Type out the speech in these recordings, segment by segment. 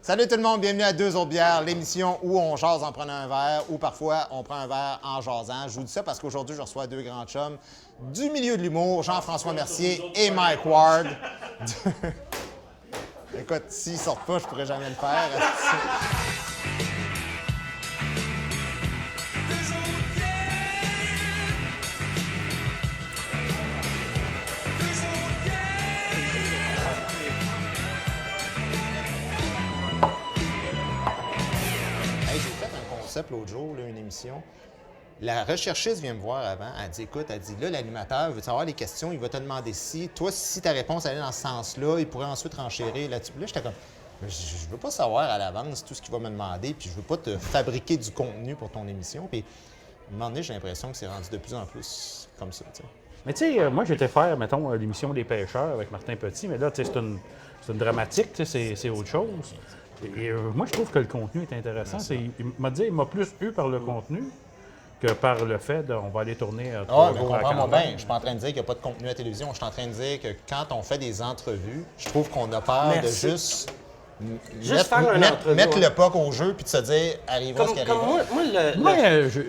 Salut tout le monde, bienvenue à Deux autres bières, l'émission où on jase en prenant un verre ou parfois on prend un verre en jasant. Je vous dis ça parce qu'aujourd'hui, je reçois deux grands chums du milieu de l'humour, Jean-François Mercier et Mike Ward. Écoute, s'ils sortent pas, je pourrais jamais le faire. L'autre jour, là, une émission. La recherchiste vient me voir avant. Elle dit, écoute, là, l'animateur veut savoir les questions, il va te demander si. Toi, si ta réponse allait dans ce sens-là, il pourrait ensuite renchérir là-dessus. Là, j'étais comme, je veux pas savoir à l'avance tout ce qu'il va me demander, puis je veux pas te fabriquer du contenu pour ton émission. Puis, à un moment donné, j'ai l'impression que c'est rendu de plus en plus comme ça, tu sais. Mais tu sais, moi, j'étais faire, mettons, l'émission des pêcheurs avec Martin Petit, mais là, tu sais, c'est une dramatique, tu sais, c'est autre chose. Et moi, je trouve que le contenu est intéressant. Il m'a plus eu par le contenu que par le fait on va aller tourner trois jours à la comprends-moi bien. campagne. Je suis pas en train de dire qu'il n'y a pas de contenu à télévision. Je suis en train de dire que quand on fait des entrevues, je trouve qu'on a peur de juste mettre le puck au jeu puis de se dire arrivera ce qui arrivera. Moi,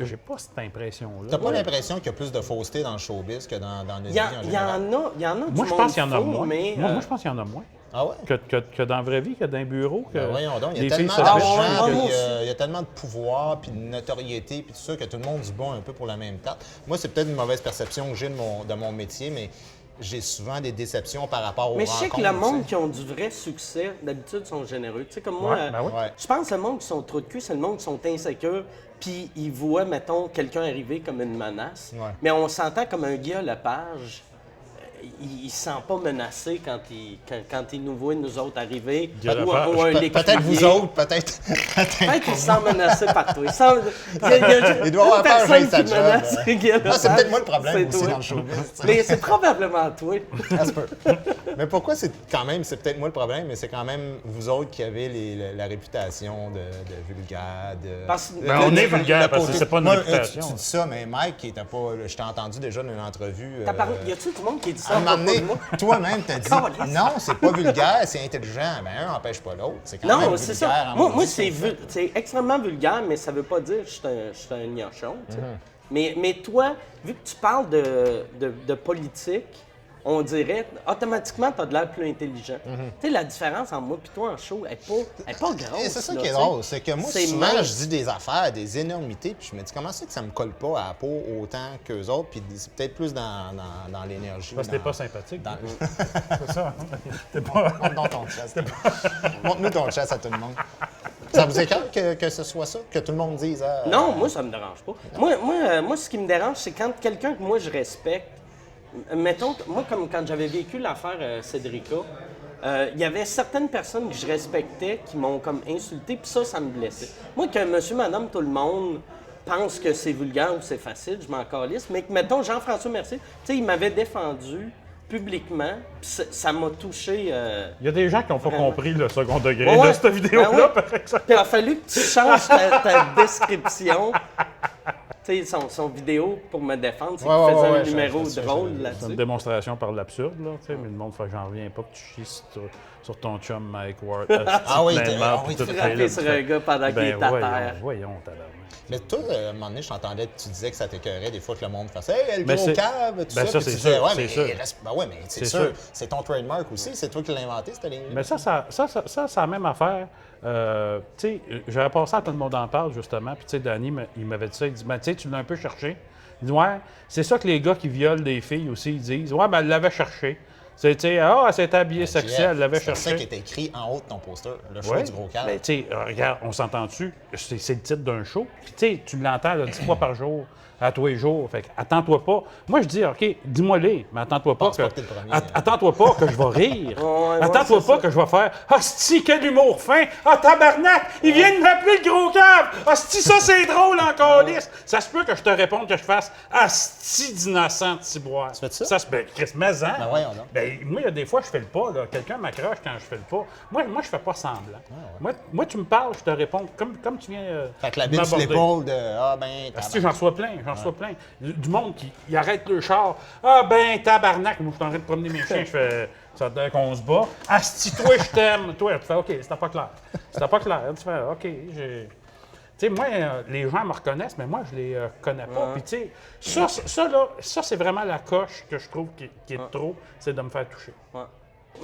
j'ai pas cette impression-là. T'as pas l'impression qu'il y a plus de fausseté dans le showbiz que dans notre vie en général? Il y en a Moi, je pense qu'il y en a moins. Moi, je pense qu'il y en a moins. Ah ouais? Que dans la vraie vie, que dans un bureau. Que voyons donc, il y les a filles tellement se d'argent, bêchent. il y a tellement de pouvoir, puis de notoriété, puis tout ça, que tout le monde se bat un peu pour la même tarte. Moi, c'est peut-être une mauvaise perception que j'ai de mon métier, mais j'ai souvent des déceptions par rapport aux rencontres. Mais je sais que le monde t'sais. qui ont du vrai succès, d'habitude, sont généreux. Tu sais, comme moi, Ouais. je pense que le monde qui sont trop de cul, c'est le monde qui sont insécures, puis ils voient, mettons, quelqu'un arriver comme une menace. Ouais. Mais on s'entend comme un Guy Lepage. Il ne se sent pas menacé quand il nous voit, nous autres, arriver. Ou un Peut-être l'écuyer. vous autres, peut-être. Peut-être qu'il se sent menacé par toi. Il doit avoir peur de sa job. Ah, c'est peut-être moi le problème aussi dans le showbiz. Mais c'est probablement toi. Ça se peut. Mais pourquoi c'est peut-être moi le problème, mais c'est quand même vous autres qui avez la réputation de vulgaire, on est vulgaire parce que c'est pas une réputation. Tu dis ça, mais Mike, qui était pas... Je t'ai entendu déjà dans une entrevue... Y a-tu du monde qui dit ça? À un moment donné, toi-même, t'as dit non, c'est pas vulgaire, c'est intelligent. Ben, un n'empêche pas l'autre. C'est quand même c'est vulgaire. ça. Moi c'est extrêmement vulgaire, mais ça veut pas dire que je suis un gnochon. Mais toi, vu que tu parles de politique, on dirait automatiquement tu as de l'air plus intelligent. Tu sais, la différence entre moi et toi en show, elle est pas grosse. C'est ça là, qui est t'sais. drôle, c'est que moi, C'est souvent, mince. je dis des affaires, des énormités, puis je me dis comment c'est que ça me colle pas à la peau autant qu'eux autres, puis c'est peut-être plus dans l'énergie. Parce que t'es pas sympathique. Dans... C'est ça. T'es pas... Montre ton chest. Montre-nous ton chest à tout le monde. Ça vous écarte que ce soit ça? Que tout le monde dise... Non, moi, ça me dérange pas. Moi, ce qui me dérange, c'est quand quelqu'un que moi, je respecte, mettons, moi, comme quand j'avais vécu l'affaire Cédrica, il y avait certaines personnes que je respectais qui m'ont comme insulté, puis ça me blessait. Moi, que monsieur, madame, tout le monde pense que c'est vulgaire ou c'est facile, je m'en calisse, mais que, mettons, Jean-François Mercier, tu sais, il m'avait défendu publiquement, puis ça m'a touché. Il y a des gens qui n'ont pas compris le second degré Ouais, de cette vidéo-là, ben par exemple. Puis il a fallu que tu changes ta description. Tu sais, son vidéo pour me défendre, c'est qu'il faisait un numéro drôle C'est une là-dessus. démonstration par l'absurde, là, tu sais, mais le monde fait j'en reviens pas que tu chies sur ton chum Mike Ward. Il te frappait sur un gars pendant qu'il était à terre. Voyons, tabarnak. Mais toi, à un moment donné, je t'entendais, tu disais que ça t'écœurait des fois que le monde fasse « Hey, le gros c'est- cave! » tout ben ça, ça, puis tu c'est disais, sûr, ouais, c'est mais sûr. Ben ouais, mais c'est C'est sûr. sûr. C'est ton trademark aussi, c'est toi qui l'as inventé, cette ligne. Mais ça, c'est la même affaire. Tu sais, j'avais passé à Tout le monde en parle, justement, puis tu sais, Danny, il m'avait dit ça, il dit, ben, tu sais, tu l'as un peu cherché. Il dit, ouais, c'est ça que les gars qui violent des filles aussi, ils disent, ouais, ben, elle l'avait cherché. Tu sais, elle s'était habillée sexy, elle l'avait C'est ça cherché. qui était écrit en haut de ton poster, le show Ouais. du gros cave. Ben, tu sais, regarde, on s'entend-tu? C'est le titre d'un show. Puis, tu sais, tu l'entends là, 10 fois par jour, à tous les jours. Fait que, attends-toi pas. Moi, je dis, OK, dis-moi-les, mais attends-toi pas pense que. pas que t'es le premier. Attends-toi pas que je vais rire. Ouais, Attends-toi c'est pas ça. que je vais faire Hostie, quel humour fin! Ah, tabarnak! Il vient de m'appeler le gros cave! Hostie, ça, c'est drôle encore, lisse! Ça se peut que je te réponde que je fasse Hostie d'innocent de ciboire. Tu fais ça? Ça se peut. Chris, mais hein? Ben voyons donc. Ben, moi, il y a des fois, je fais le pas. Là. Quelqu'un m'accroche quand je fais le pas. Moi je fais pas semblant. Moi, tu me parles, je te réponds comme tu viens. Fait que la bille sur m'aborder. l'épaule de Ah ben, Parce que j'en reçois plein, Du monde qui arrête le char. Ah ben, tabarnak! Moi, je suis en train de promener mes chiens, je fais. Ça te dit qu'on se bat. Asti, toi, je t'aime. Toi, tu fais OK, c'était pas clair. C'était pas clair. Tu fais OK, j'ai. Tu sais, moi, les gens me reconnaissent, mais moi, je les connais pas. Puis, tu sais, ça, c'est vraiment la coche que je trouve qui est trop, c'est de me faire toucher. Ouais.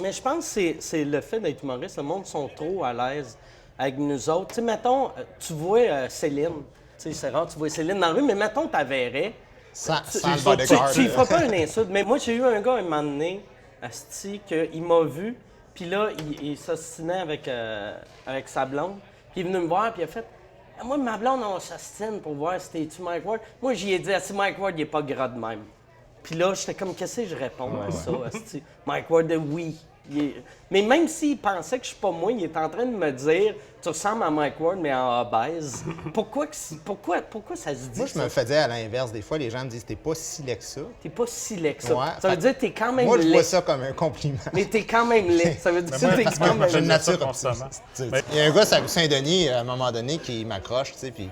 Mais je pense que c'est le fait d'être humoriste. Le monde sont trop à l'aise avec nous autres. Tu sais, mettons, tu vois Céline. Tu sais, c'est rare, tu vois Céline dans la rue, mais mettons, t'avais Sans tu le bodyguard. lui feras pas une insulte. Mais moi, j'ai eu un gars un moment donné, asti, qu'il m'a vu, puis là, il s'ostinait avec sa blonde. Puis il est venu me voir, puis il a fait « Moi, ma blonde, on s'ostine pour voir si t'es-tu Mike Ward. » Moi, j'y ai dit « Si Mike Ward, il est pas gras de même. » Puis là, j'étais comme « Qu'est-ce que je réponds à ça, asti? » Mike Ward, oui. Mais même s'il pensait que je suis pas moi, il est en train de me dire « Tu ressembles à Mike Ward, mais en obèse. » Pourquoi ça se dit Moi, je me faisais à l'inverse. Des fois, les gens me disent « T'es pas si laid que ça. » T'es pas si laid que ça. Ouais, Ça veut dire que t'es quand même Moi, je laid. vois ça comme un compliment. Mais t'es quand même laid. Ça veut dire que t'es quand même J'ai une laid. nature constamment. optimiste. Il y a un gars à Saint-Denis, à un moment donné, qui m'accroche, tu sais, puis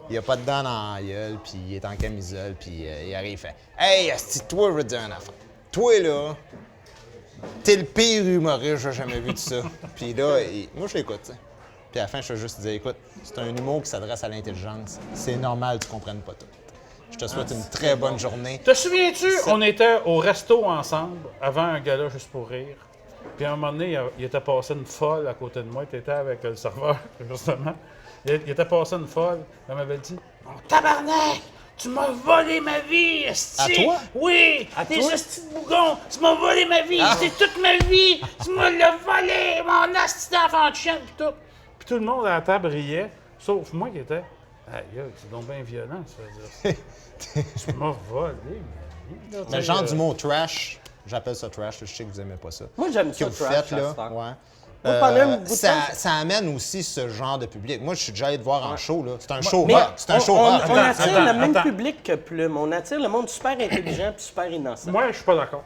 il a pas de dents dans la gueule, puis il est en camisole, puis il arrive, il fait « Hey, asti, toi, je veux te dire une affaire. Toi, là, t'es le pire humoriste que j'ai jamais vu de ça. » Puis là, moi, je l'écoute, tu sais. Puis à la fin, je te juste dire « Écoute, c'est un humour qui s'adresse à l'intelligence. C'est normal que tu comprennes pas tout. Je te souhaite une très bonne journée. » Te souviens-tu, on était au resto ensemble, avant un gala juste pour rire. Puis à un moment donné, il était passé une folle à côté de moi. Tu étais avec le serveur, justement. Il était passé une folle. Elle m'avait dit « Mon tabarnak! Tu m'as volé ma vie, esti! » À toi? Oui! À T'es toi? esti de bougon! Tu m'as volé ma vie! C'est toute ma vie! Tu m'as le volé! Mon esti d'enfant de chien! Puis tout le monde à la table riait, sauf moi qui étais « Aïe, c'est donc bien violent, ça veut dire ça. Tu m'as volé ma vie. » Le genre d'humour trash, j'appelle ça trash, je sais que vous aimez pas ça. Moi, j'aime Que ça, vous trash, faites, là, à cette heure. ouais. Moi, pendant un bout de ça, temps- ça amène aussi ce genre de public. Moi, je suis déjà allé te voir en show, là. C'est un show Mais rock. C'est un show on rock. attire le même attends. public que Plume. On attire le monde super intelligent et super innocent. Moi, je suis pas d'accord.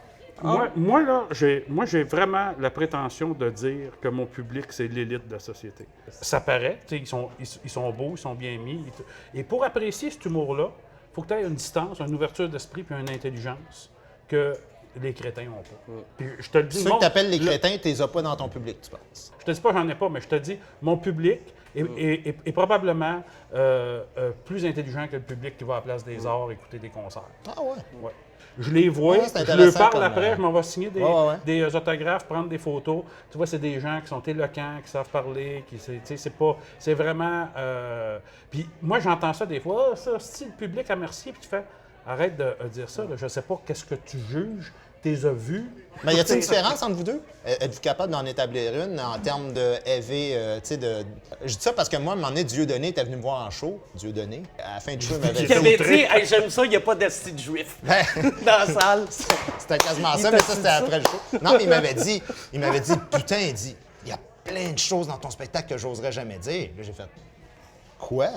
Moi, là, j'ai vraiment la prétention de dire que mon public, c'est l'élite de la société. Ça paraît, tu sais, ils sont beaux, ils sont bien mis. Et pour apprécier cet humour-là, il faut que tu aies une distance, une ouverture d'esprit puis une intelligence que les crétins n'ont pas. Puis je te le dis, Ceux que t'appelles les crétins, t'es as pas dans ton public, tu penses? je te dis pas j'en ai pas, mais je te dis, mon public est probablement plus intelligent que le public qui va à la Place des Arts écouter des concerts. Ah ouais. Ouais. Je les vois, Ouais, c'est je leur intéressant parle comme, après, je m'en vais signer ouais. des autographes, prendre des photos. Tu vois, c'est des gens qui sont éloquents, qui savent parler, qui, tu sais, c'est vraiment... Puis moi, j'entends ça des fois, ah, ça, si le public a merci, puis tu fais, arrête de dire ça, là, je sais pas qu'est-ce que tu juges, t'es as vus. Mais y a-t-il une différence entre vous deux? Êtes-vous capable d'en établir une en termes de EV, tu sais, de... Je dis ça parce que moi, à un moment donné, Dieudonné était venu me voir en show. Dieudonné, à la fin du show, il m'avait Qui dit... avait dit hey, j'aime ça, il n'y a pas d'esti de juif Ben, dans la salle. c'était quasiment Il ça, t'a mais ça, dit c'était ça? après le show. Non, mais il m'avait dit, putain, il dit, il y a plein de choses dans ton spectacle que j'oserais jamais dire. Là, j'ai fait, quoi?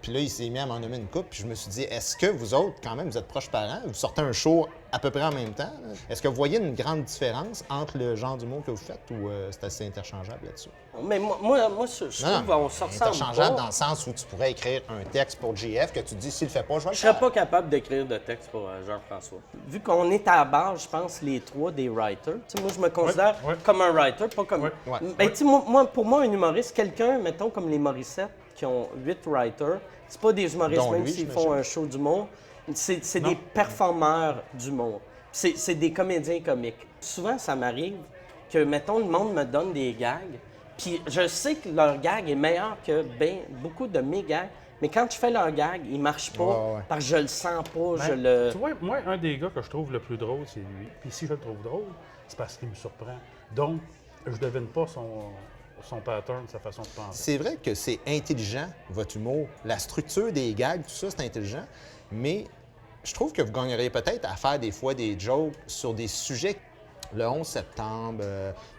Puis là, il s'est mis à m'en nommer une coupe, puis je me suis dit, est-ce que vous autres, quand même, vous êtes proches parents, vous sortez un show à peu près en même temps? Là? Est-ce que vous voyez une grande différence entre le genre d'humour que vous faites ou c'est assez interchangeable là-dessus? Mais moi je trouve qu'on se ressemble interchangeable pas. dans le sens où tu pourrais écrire un texte pour JF que tu dis, s'il le fait pas, je vais le Je serais faire. pas capable d'écrire de texte pour Jean-François. Vu qu'on est à la base, je pense, les trois des writers. Tu sais, moi, je me considère ouais. comme un writer, pas comme... Ouais. Ouais. Ben, tu sais, pour moi, un humoriste, quelqu'un, mettons, comme les Morissette, qui ont 8 writers, c'est pas des humoristes, Dont même lui, s'ils j'imagine. font un show d'humour, c'est des performeurs d'humour. C'est des comédiens comiques. Souvent, ça m'arrive que, mettons, le monde me donne des gags, puis je sais que leur gag est meilleur que beaucoup de mes gags, mais quand je fais leur gag, ils marchent pas Ouais. parce que je le sens pas, Ben, je le... Tu vois, moi, un des gars que je trouve le plus drôle, c'est lui. Puis si je le trouve drôle, c'est parce qu'il me surprend. Donc, je devine pas son pattern, sa façon de penser. C'est vrai que c'est intelligent, votre humour. La structure des gags, tout ça, c'est intelligent. Mais je trouve que vous gagneriez peut-être à faire des fois des jokes sur des sujets. Le 11 septembre,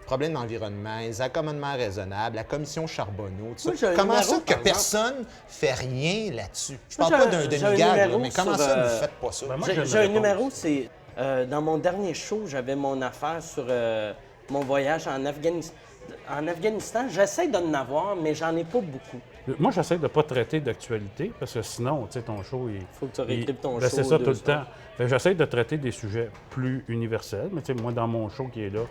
problème d'environnement, les accommodements raisonnables, la commission Charbonneau, tout ça. Moi, j'ai un Comment numéro, ça que par exemple. personne fait rien là-dessus? Je Moi, parle pas j'ai d'un un demi-gag, là, numéro mais comment sur, ça vous faites pas ça? Ben, moi, J'ai une un réponse. numéro, c'est... dans mon dernier show, j'avais mon affaire sur mon voyage en Afghanistan. En Afghanistan, j'essaie d'en avoir, mais j'en ai pas beaucoup. Moi, j'essaie de ne pas traiter d'actualité parce que sinon, tu sais, ton show, Faut que tu réécrives ton ben, show c'est ça deux tout le semaines. temps. Fait que j'essaie de traiter des sujets plus universels. Mais tu sais, moi, dans mon show qui est là,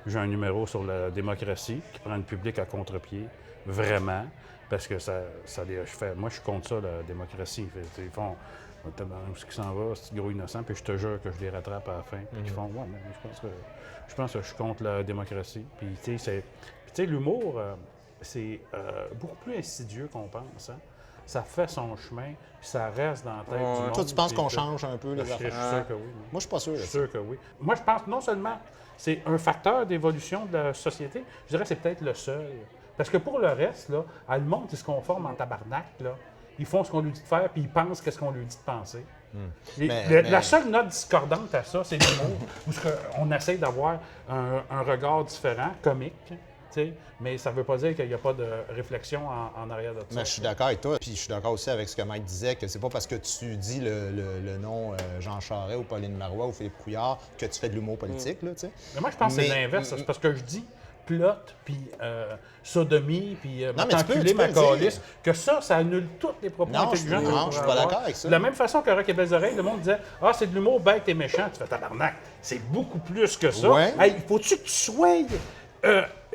j'ai un numéro sur la démocratie qui prend le public à contre-pied, vraiment, parce que moi, je suis contre ça, la démocratie. Ils font, ce qui s'en va, c'est gros innocent, puis je te jure que je les rattrape à la fin. Puis ils font, ouais, mais je pense que je suis contre la démocratie. Puis tu sais, l'humour, c'est beaucoup plus insidieux qu'on pense. Hein? Ça fait son chemin, puis ça reste dans la tête du monde. Toi, tu penses puis qu'on que- change un peu les Je suis affaires? sûr que oui. Moi, je suis pas sûr. Je de suis ça. sûr que oui. Moi, je pense non seulement c'est un facteur d'évolution de la société, je dirais que c'est peut-être le seul. Parce que pour le reste, là, le monde, il se conforme en tabarnak. Là. Ils font ce qu'on lui dit de faire, puis ils pensent qu'est-ce qu'on lui dit de penser. Mais- La seule note discordante à ça, c'est l'humour, où on essaie d'avoir un regard différent, comique, tu sais, mais ça ne veut pas dire qu'il n'y a pas de réflexion en arrière de ça. Mais je suis d'accord avec toi. Puis je suis d'accord aussi avec ce que Mike disait, que c'est pas parce que tu dis le nom Jean Charest ou Pauline Marois ou Philippe Couillard que tu fais de l'humour politique, là, tu sais. Mais moi, je pense que c'est Mais- l'inverse. C'est parce que je dis plot, puis sodomie, puis mais tu peux m'enculer le ma dire. calisse, que ça annule toutes les propos Non, intelligents. je- qu'on non, pourrait je suis pas avoir. d'accord avec ça. De la même façon que Rock et Belles Oreilles, le monde disait « Ah, c'est de l'humour bête et méchant. » Tu fais tabarnak. C'est beaucoup plus que ça. Ouais. Hey, faut-tu que tu sois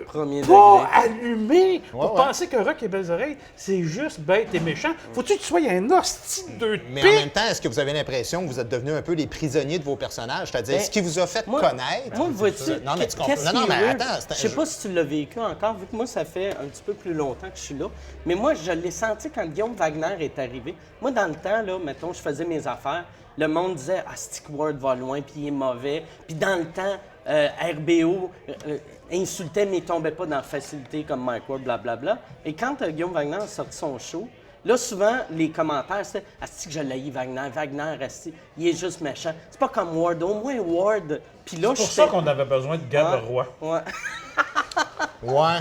Premier pas degré. allumé pour ouais. penser que Rock et Belles Oreilles, c'est juste bête et méchant? Faut-tu que tu sois un hostie de Mais en même temps, est-ce que vous avez l'impression que vous êtes devenus un peu les prisonniers de vos personnages? C'est-à-dire, Ben, ce qui vous a fait Moi, connaître. vois-tu, Non, mais tu comprends. qu'est-ce Non, non, qui est mais weird? attends. Je sais pas si tu l'as vécu encore, vu que moi, ça fait un petit peu plus longtemps que je suis là. Mais moi, je l'ai senti quand Guillaume Wagner est arrivé. Moi, dans le temps, là, mettons, je faisais mes affaires. Le monde disait « Ah, Stick Ward va loin, puis il est mauvais. » Puis dans le temps, RBO insultait, mais il tombait pas dans la facilité comme Mike Ward, blablabla. Et quand Guillaume Wagner a sorti son show, là, souvent, les commentaires, c'était « Asti que je l'ai Wagner, asti, il est juste méchant. » C'est pas comme Ward. Au moins, Ward... Puis là, C'est pour ça qu'on avait besoin de Gab Roy. Ouais. Ouais.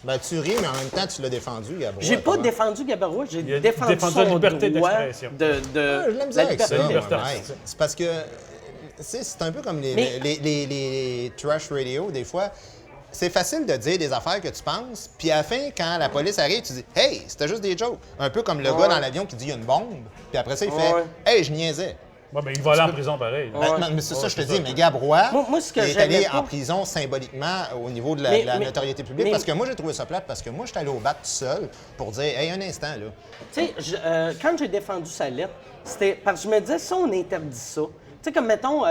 Ben, tu ris, mais en même temps, tu l'as défendu, Gabrois. J'ai pas comment? défendu Gabarois, j'ai a défendu défendu son la liberté droit d'expression. Je l'aime la avec ça, liberté moi, Mike. artistique. C'est parce que, tu sais, c'est un peu comme Mais- les trash radio, des fois. C'est facile de dire des affaires que tu penses, puis à la fin, quand la police arrive, tu dis « Hey, c'était juste des jokes ». Un peu comme le gars dans l'avion qui dit « Il y a une bombe », puis après ça, il fait Ouais. « Hey, je niaisais ». Ouais, mais il va aller en prison pareil. là. Ben, non, mais c'est ça, je te dis, mais Gabrois Moi, ce que il est allé j'aimais en pas- prison symboliquement au niveau de la, Mais- de la mais- notoriété publique, mais- parce que moi, j'ai trouvé ça plate, parce que moi, j'étais allé au bat tout seul pour dire « Hey, un instant, là ». Tu sais, quand j'ai défendu sa lettre, c'était parce que je me disais, si on interdit ça, tu sais, comme mettons,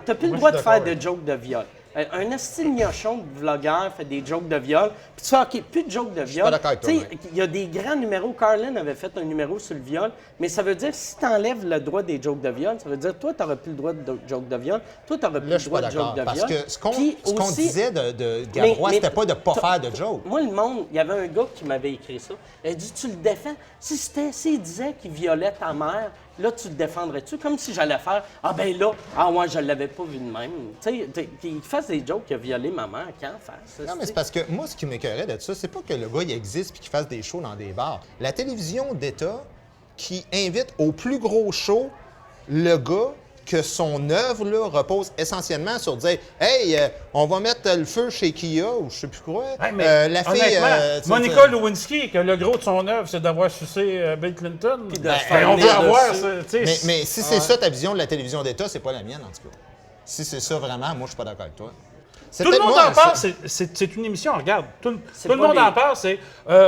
t'as plus le Moi, droit je de suis faire d'accord de jokes de viol. Un esti gnochon de vlogueur fait des jokes de viol, puis tu fais, OK, plus de jokes de viol. pas d'accord avec toi, Tu sais, Mike. il y a des grands numéros. Carlin avait fait un numéro sur le viol, mais ça veut dire, si tu enlèves le droit des jokes de viol, ça veut dire, toi, tu n'auras plus le droit de jokes de viol, toi, tu n'auras plus Là, le je suis droit pas de jokes d'accord, de parce viol. que ce qu'on Puis aussi- disait de Gabrois, Mais- c'était pas de pas t'as- faire de jokes. Moi, le monde, il y avait un gars qui m'avait écrit ça. Il a dit, tu le défends. S'il disait qu'il violait ta mère, là, tu le défendrais-tu? Comme si j'allais faire, ah ben là, ah ouais, je l'avais pas vu de même. Tu sais, qu'il fasse des jokes qu'il a violé ma mère, qu'il en fasse. Non, mais c'est parce que moi, ce qui m'écœurait de ça, c'est pas que le gars, il existe puis qu'il fasse des shows dans des bars. La télévision d'État qui invite au plus gros show le gars que son œuvre là, repose essentiellement sur dire « Hey, on va mettre le feu chez Kia » ou je sais plus quoi. Hey, mais la fille... honnêtement, Monica Lewinsky, que le gros de son œuvre, c'est d'avoir sucé Bill Clinton. de Ben, se faire on veut venir avoir dessus. ça, tu sais. Mais si c'est ça ta vision de la télévision d'État, c'est pas la mienne en tout cas. Si c'est ça vraiment, moi je suis pas d'accord avec toi. C'est Tout le peut-être monde moi, en parle, ça. c'est une émission, regarde. Tout le pas monde les- en parle, c'est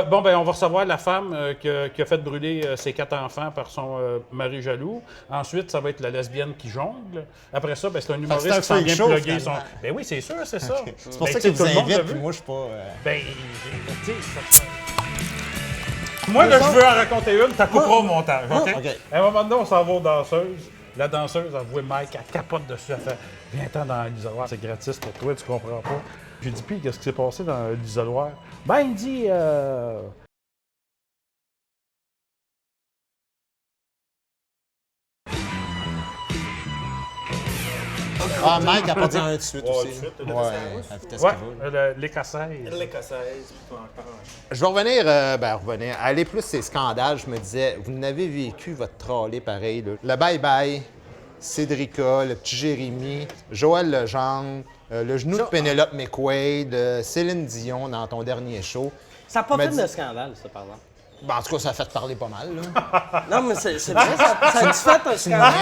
bon, ben on va recevoir la femme qui a fait brûler ses 4 enfants par son mari jaloux. Ensuite, ça va être la lesbienne qui jongle. Après ça, ben, c'est un c'est humoriste un qui s'en freak vient show, plugger son. finalement. Ben oui, c'est sûr, c'est ça. C'est pour Ben, ça tu sais, qu'ils tout vous le monde l'a invitent, vu. puis moi je suis pas... Ben, tu sais, moi, là, je veux en raconter une, t'as coupera au montage, OK? OK. À un moment donné, on s'en va aux danseuses. La danseuse, elle voit Mike, elle capote dessus, elle fait « Viens-t'en dans l'isoloir, c'est gratis pour toi, tu comprends pas. » J'ai dit « Puis, qu'est-ce qui s'est passé dans l'isoloir? » Ben, il dit Ah, Mike a pas dit un tout de suite aussi. tout de suite, Ouais, à la vitesse Ouais, qu'il va. l'écossaise. L'écossaise, plutôt encore. Je vais revenir, aller plus ces scandales. Je me disais, vous n'avez vécu votre trolley pareil. Là. Le bye-bye, Cédrica, le petit Jérémy, Joël Legendre, le genou de Penelope McQuaid, Céline Dion dans ton dernier show. Ça n'a pas m'a fait dit- de scandale, ça, par exemple. Ben, en tout cas, ça a fait parler pas mal. Là. Non, mais c'est vrai, ça a-tu fait un scandale?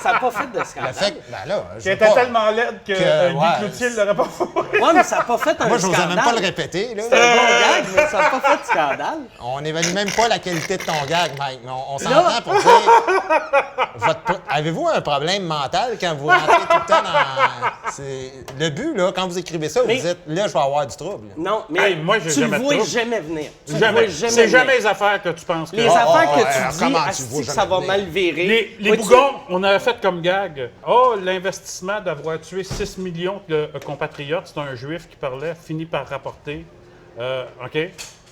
Ça n'a pas fait de Le scandale. fait que, ben là, je Qui veux était pas- tellement laide que, ouais, Guy Cloutier ne l'aurait pas fait. Ouais, mais ça n'a pas fait un Moi, je scandale. n'osais même pas le répéter. Là. C'est un bon gag, mais ça n'a pas fait de scandale. On n'évalue même pas la qualité de ton gag, Mike. Mais on s'entend pour dire... Avez-vous un problème mental quand vous rentrez tout le temps dans... Le but, là, quand vous écrivez ça, Mais- vous dites, là, je vais avoir du trouble. Non, mais Hey, moi, j'ai tu le jamais de vois trouble. jamais venir. Tu le Jamais. vois jamais C'est venir. jamais les affaires que tu penses que... Les affaires ouais, que tu dis, comment tu asti vois que ça jamais va venir? mal virer. Les Vois-tu- bougons, on avait fait comme gag. Oh, l'investissement d'avoir tué 6 millions de compatriotes, c'est un juif qui parlait, finit par rapporter. OK?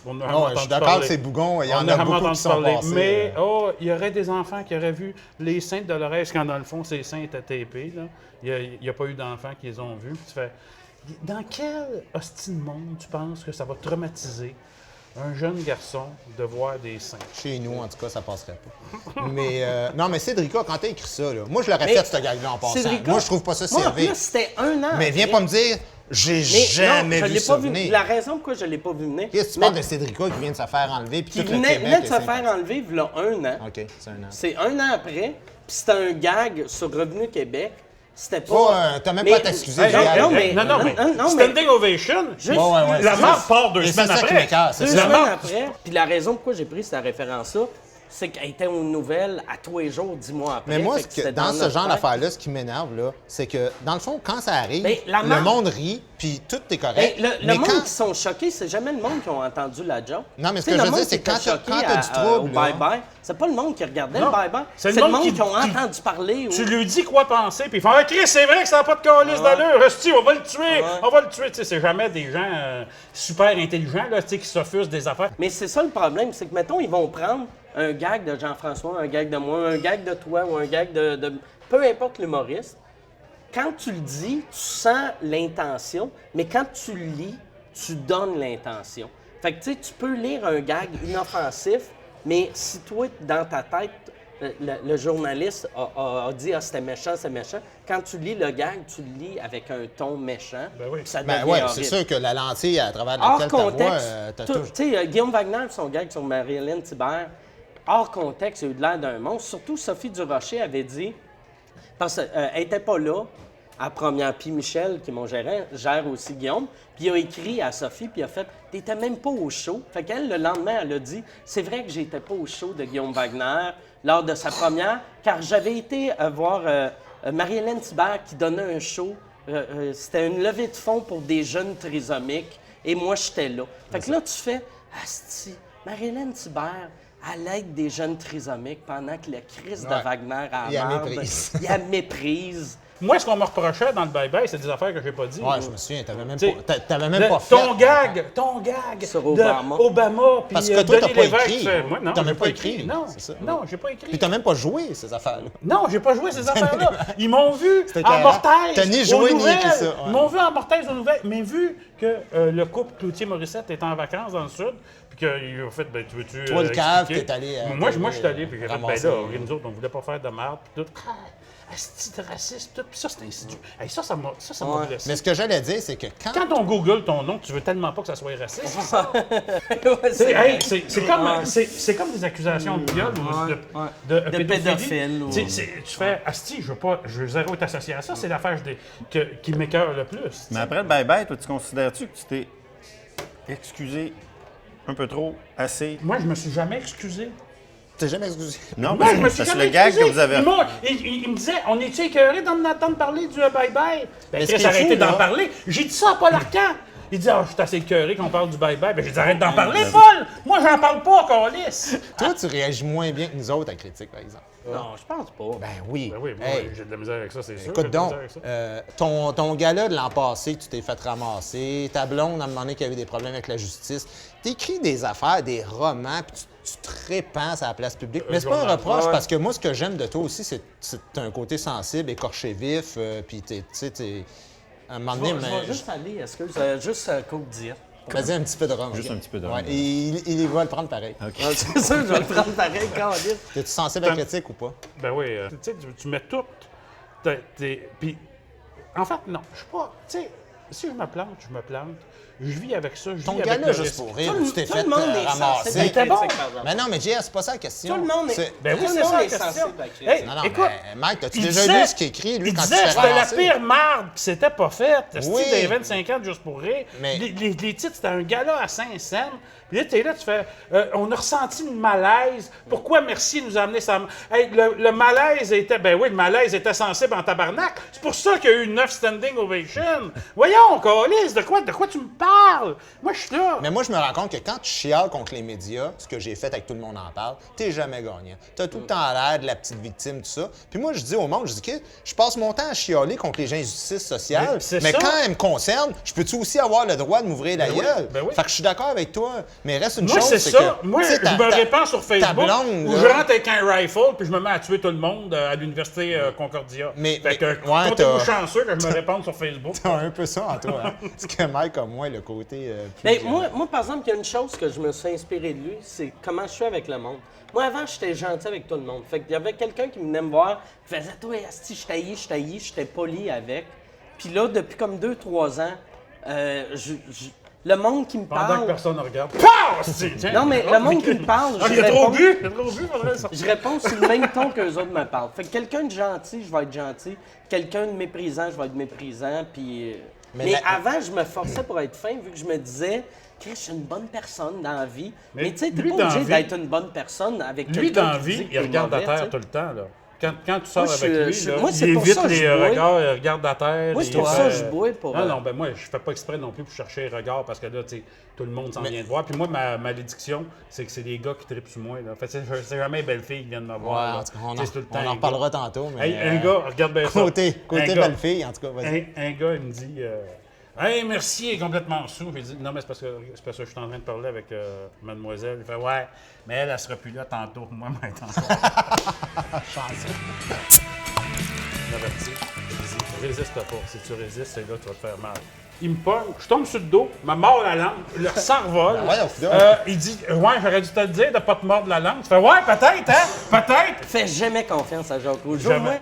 On a Non, je suis d'accord que c'est bougon. Il y en a beaucoup qui sont passés. Mais, il y aurait des enfants qui auraient vu les seins de Dolores quand, dans le fond, ces seins étaient tapés. Là. Il n'y a pas eu d'enfants qui les ont vus. Puis tu fais, dans quel hostie de monde tu penses que ça va traumatiser un jeune garçon de voir des seins? Chez nous, en tout cas, ça passerait pas. Mais non, mais Cédrica, quand t'as écrit ça, là, moi, je l'aurais Mais fait, ce gag-là, en passant. Cédrica, Moi, je trouve pas ça Moi, en servi. plus, c'était un an. Mais viens après. pas me dire, j'ai Mais jamais non, je vu l'ai ça pas vu. venir. La raison pourquoi je ne l'ai pas vu venir. Qu'est-ce que tu mais parles de Cédrica qui vient de se faire enlever, puis qui tout le venait Québec de se est faire enlever il y a un an. OK, c'est un an. C'est un an après, puis c'était un gag sur Revenu Québec. C'était pas. Oh, t'as même pas à t'excuser, non, Gag. non, mais. non, mais non, mais- standing ovation, Juste- Ouais, la c'est mort ça. part 2 Et c'est semaines ça qui après. m'écoeure, c'est Deux ça. semaines mort. après. Puis la raison pourquoi j'ai pris cette référence-là, c'est qu'elle était aux nouvelles à tous les jours, 10 mois après. Mais moi, Fait que c'était dans ce notre genre tête. d'affaires-là, ce qui m'énerve, là, c'est que, dans le fond, quand ça arrive, Ben, la le marque- monde rit, puis tout est Hey, correct. le mais monde quand... qui sont choqués, c'est jamais le monde qui ont entendu la joke. Non, mais ce Tu sais, que je le veux monde dire, c'est qui était quand t'as- choqué quand t'as du trouble, au là- bye-bye, c'est pas le monde qui regardait Non, le bye-bye. c'est C'est le le monde monde qui ont qui- entendu parler. Tu lui dis quoi penser, puis il fait « Ah, Chris, c'est vrai que ça n'a pas de calice d'allure, Rusty, on va le tuer, on va le tuer. » Tu sais, c'est jamais des gens super intelligents là, tu sais, qui s'offusent des affaires. Mais c'est ça le problème, c'est que, mettons, ils vont prendre un gag de Jean-François, un gag de moi, un gag de toi ou un gag de peu importe l'humoriste. Quand tu le dis, tu sens l'intention, mais quand tu le lis, tu donnes l'intention. Fait que, tu sais, tu peux lire un gag inoffensif, mais si toi, dans ta tête, le journaliste a dit « Ah, c'était méchant, c'est méchant », quand tu lis le gag, tu le lis avec un ton méchant, Ben oui. puis ça Ben devient ouais, horrible. c'est sûr que la lentille à travers Hors laquelle tu vois, contexte, t'as tu toujours... sais, Guillaume Wagner, son gag sur Marie-Hélène Thibert, hors contexte, il a eu de l'air d'un monstre. Surtout, Sophie Durocher avait dit, parce qu'elle n'était pas là à première, puis Michel, qui est mon gérant, gère aussi Guillaume, puis il a écrit à Sophie, puis il a fait « T'étais même pas au show ». Fait qu'elle, le lendemain, elle a dit « C'est vrai que j'étais pas au show de Guillaume Wagner lors de sa première, car j'avais été voir Marie-Hélène Thibert qui donnait un show. C'était une levée de fonds pour des jeunes trisomiques, et moi, j'étais là. » Fait que là, tu fais « Asti, Marie-Hélène Thibert, à l'aide des jeunes trisomiques pendant que le Christ de Ouais. Wagner a Il la marde, méprise. il la méprise. » Moi, ce qu'on me reprochait dans le bye-bye, c'est des affaires que j'ai pas dit. Ouais, je me souviens, t'avais même T'sais, pas, t'avais même pas fait. ton gag Sur de Obama. Obama, puis Parce que toi, t'as Denis pas Lévesque, écrit. fait, moi, non, T'as j'ai même pas pas écrit. écrit, Non, c'est ça. non, j'ai pas écrit. Puis t'as même pas joué, ces affaires-là. Non, j'ai pas joué ces affaires-là. Ils m'ont vu en carré. mortaise T'as ni aux joué ni nouvelles. écrit ça, ouais. Ils m'ont vu en mortaise aux nouvelles. Mais vu que le couple Cloutier-Morissette est en vacances dans le sud, puis qu'ils ont fait, ben, tu veux-tu. Toi, le cave, expliquer? t'es allé, Moi, je suis allé, puis j'ai fait, ben ramasser. là, nous autres, on voulait pas faire de merde, puis tout. Asti de raciste, tout. Puis ça, c'est insidieux. Hey, ça m'a blessé. Mais ce que j'allais dire, c'est que Quand on Google ton nom, tu veux tellement pas que ça soit raciste. Ouais, c'est Hey, c'est comme des accusations de viol ou de pédophilie. pédophile, ou- Tu fais, Asti, je veux zéro être associé à ça, c'est l'affaire qui m'écoeure le plus. Mais après le bye-bye, toi, tu considères-tu que tu t'es excusé un peu trop, assez? Moi, je me suis jamais excusé. t'es jamais excusé. Non, Moi, je me suis parce que jamais le gag excusé. que vous avez... Il me disait, on est-tu écœuré d'entendre parler du bye-bye? Ben, Mais ce Chris, qui est arrêtez fou, d'en là- parler. J'ai dit ça à Paul Arcand. Il dit, ah, je suis assez écœuré qu'on parle du bye-bye. Ben, j'ai dit, arrête d'en parler, Paul! Moi, j'en parle pas, câlisse! Toi, tu réagis moins bien que nous autres à critique, par exemple. Non, je pense pas. Ben oui. Ben oui, moi, Hey, j'ai de la misère avec ça, c'est sûr. j'ai écoute de la donc, misère avec ça. ton gala de l'an passé, que tu t'es fait ramasser, ta blonde, à un moment donné, qui avait des problèmes avec la justice, t'écris des affaires, des romans, puis tu te répands à la place publique. Mais c'est pas un journal. reproche, Ouais. parce que moi, ce que j'aime de toi aussi, c'est t'as un côté sensible, écorché vif, puis tu sais, t'es... À un moment donné, Je vais juste aller, excuse, juste Côte d'Ivoire. vas-y, un petit peu de rhum. Juste un petit peu de rhum. Ouais, et il va le prendre pareil. C'est sûr, je vais le prendre pareil, câlisse. T'es-tu sensible à la critique ou pas? Ben oui, tu sais, tu mets tout. Puis En fait, non. Je suis pas. Tu sais, si je me plante, je me plante. Je vis avec ça. Je Ton vis avec gars-là, le juste risque. pour rire, Tout le- tu t'es tout fait le monde est ramasser. censé C'était bon. critique, par exemple. Mais non, mais JS, c'est pas ça la question. Tout le monde est. C'est- Ben oui, Tout c'est le monde ça est la censé question. être critique. Hey, Non, non, écoute, mais Mike, t'as-tu il déjà disait- lu ce qu'il écrit, lui, il quand tu disait te que fais c'était la ramasser? pire marde, puis c'était pas fait. Oui. Des 25 ans juste pour rire. Mais- Les titres, c'était un gala à Saint-Saëns. Puis là, t'es là, tu fais on a ressenti le malaise. Pourquoi Mercier nous a amené ça? Hey, le malaise était. Ben oui, le malaise était sensible en tabarnak. C'est pour ça qu'il y a eu 9 standing ovations. Voyons, Calis, de quoi tu me parles? Moi, je suis là. Mais moi, je me rends compte que quand tu chiales contre les médias, ce que j'ai fait avec Tout le monde en parle, t'es jamais gagnant. T'as tout le temps l'air de la petite victime, tout ça. Puis moi, je dis au monde, je dis que je passe mon temps à chialer contre les injustices sociales, Mais c'est mais ça. quand elles me concernent, je peux-tu aussi avoir le droit de m'ouvrir la Ben oui, gueule? ben oui. Fait que je suis d'accord avec toi, mais reste une Moi, chose, c'est c'est ça. que... Moi, tu sais, je me répands sur Facebook blonde, où là- je rentre avec un rifle puis je me mets à tuer tout le monde à l'université Concordia. Mais- fait que, mais- ouais, comptez-vous t'as- chanceux que je me répande sur Facebook. T'as un peu ça en toi, hein? Parce que Mike a moins le côté... plus Ben, violent. moi, par exemple, il y a une chose que je me suis inspiré de lui, c'est comment je suis avec le monde. Moi, avant, j'étais gentil avec tout le monde. Fait qu'il y avait quelqu'un qui venait me voir, qui faisait « Toi, asti, je taillis, j'étais poli avec. » Puis là, depuis comme 2-3 ans, le monde qui me Pendant que parle... personne ne regarde. Pow! Tiens. Non, mais le monde qui me parle, Ah, je il a trop réponds... bu! Il a trop bu, faudrait sortir. Je réponds sur le même ton qu'eux autres me parlent. Fait que quelqu'un de gentil, je vais être gentil. Quelqu'un de méprisant, je vais être méprisant. Puis, mais avant, je me forçais pour être fin, vu que je me disais, Chris, je suis une bonne personne dans la vie. Mais tu sais, t'es lui, pas dans obligé la vie- d'être une bonne personne avec quelqu'un Lui, dans la qui vie, dit que il t'es regarde à mauvais, terre tu sais. tout le temps. Là. Quand tu sors Moi, avec lui, là, moi, c'est il pour évite ça que je les bois. regards, il regarde à terre. Moi, c'est il pour fait- ça que je bois pour... Non, non, ben moi, je fais pas exprès non plus pour chercher les regards parce que là, tu sais, tout le monde s'en vient de voir. Puis moi, ma malédiction, c'est que c'est des gars qui trippent sur moi. Là. En fait, c'est jamais les belles filles qui viennent me Ouais, voir. en là. tout cas, on Tu sais, c'est tout le temps en un reparlera gars. tantôt, mais... Hey, un gars, regarde bien ça. Côté Un gars- belle-fille, en tout cas, vas-y. un gars, il me dit Hey, merci, il est complètement sous. J'ai dit Non, mais c'est parce que je suis en train de parler avec mademoiselle. Il fait Ouais, mais elle sera plus là tantôt. Moi, maintenant. Je m'avertis. Je dis Résiste pas. Si tu résistes, c'est là que tu vas te faire mal. Il me pogne, je tombe sur le dos, me mord la langue, le sang revole. Ben voyons, fidèle. Il dit Ouais, j'aurais dû te le dire de pas te mordre la langue. Tu fais Ouais, peut-être, hein Peut-être. Fais jamais confiance à Jacques Rougeau. Jamais. Moi,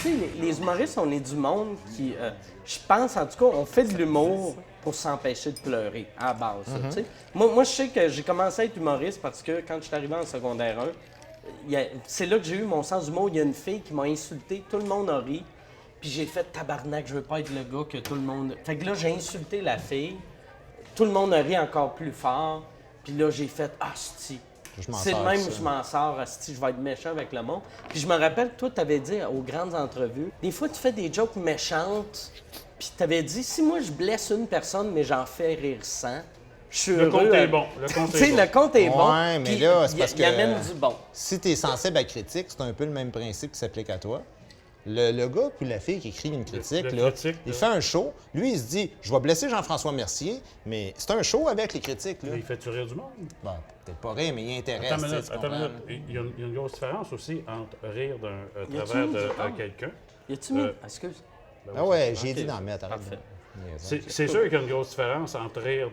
tu sais, les humoristes, on est du monde qui, je pense en tout cas, on fait de l'humour pour s'empêcher de pleurer, à la base. ça, tu sais. Moi, je sais que j'ai commencé à être humoriste parce que quand je suis arrivé en secondaire 1, c'est là que j'ai eu mon sens d'humour. Il y a une fille qui m'a insulté, tout le monde a ri, puis j'ai fait tabarnak, je veux pas être le gars que tout le monde... Fait que là, j'ai insulté la fille, tout le monde a ri encore plus fort, puis là, j'ai fait « Asti ». Je m'en C'est le sors même avec que ça. je m'en sors, asti, je vais être méchant avec le monde. Puis je me rappelle, toi, tu avais dit aux grandes entrevues, des fois, tu fais des jokes méchantes, puis tu avais dit, si moi, je blesse une personne, mais j'en fais rire 100, je suis Le heureux. compte est bon. Le compte Tu sais, est bon. le compte est bon. Ouais, mais puis là, c'est parce il que- amène du bon. Si tu es sensible à la critique, c'est un peu le même principe qui s'applique à toi. Le gars ou la fille qui écrit une critique, le là, critique, il là. fait un show. Lui, il se dit Je vais blesser Jean-François Mercier, mais c'est un show avec les critiques. Là. Mais il fait-tu rire du monde Bon, peut-être pas rire, mais il intéresse. Attends une tu sais, minute, tu attends une comprends? minute. Il y a une grosse différence aussi entre rire d'un Y a-tu travers mis de du bon? quelqu'un. Y a-tu mis? Euh, Excuse. Ah ouais, j'ai dit d'en mettre. arrête Parfait. C'est sûr qu'il y a une grosse différence entre rire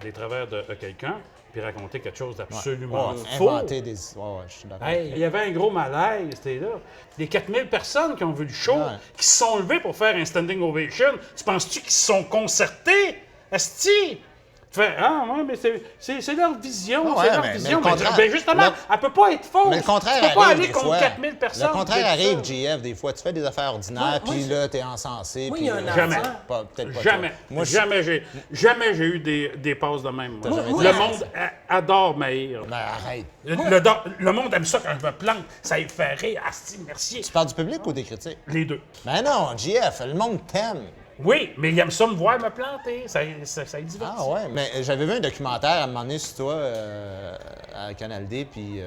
des travers de quelqu'un puis raconter quelque chose d'absolument faux. Inventer des histoires, ouais, je suis d'accord. Hey, il y avait un gros malaise, c'était là. Les 4000 personnes qui ont vu le show, Ouais. qui se sont levées pour faire un standing ovation, tu penses-tu qu'ils se sont concertés? Asti! Tu fais, ah, ouais, mais c'est leur vision, Ah c'est ouais, leur mais vision. le contraire- Ben justement, elle peut pas être fausse. Mais le contraire tu peux pas arrive aller des contre fois. 4000 personnes. Le contraire dire arrive, ça. JF, des fois. Tu fais des affaires ordinaires, Moi, puis je- là, t'es encensé. Moi, puis, il y a un Jamais. affaire. Peut-être pas Jamais. toi. Moi, je- Jamais j'ai eu des passes de même. moi. Moi, le moi, monde adore m'haïr. Ben, arrête. Le monde aime ça quand je me plante. Ça lui fait rire. Asti, merci. Tu parles du public ou des critiques? Les deux. Ben non, JF, le monde t'aime. Oui, mais il aime ça me voir me planter. Ça le divertit. Ah ouais, mais j'avais vu un documentaire à un moment donné sur toi à Canal D, puis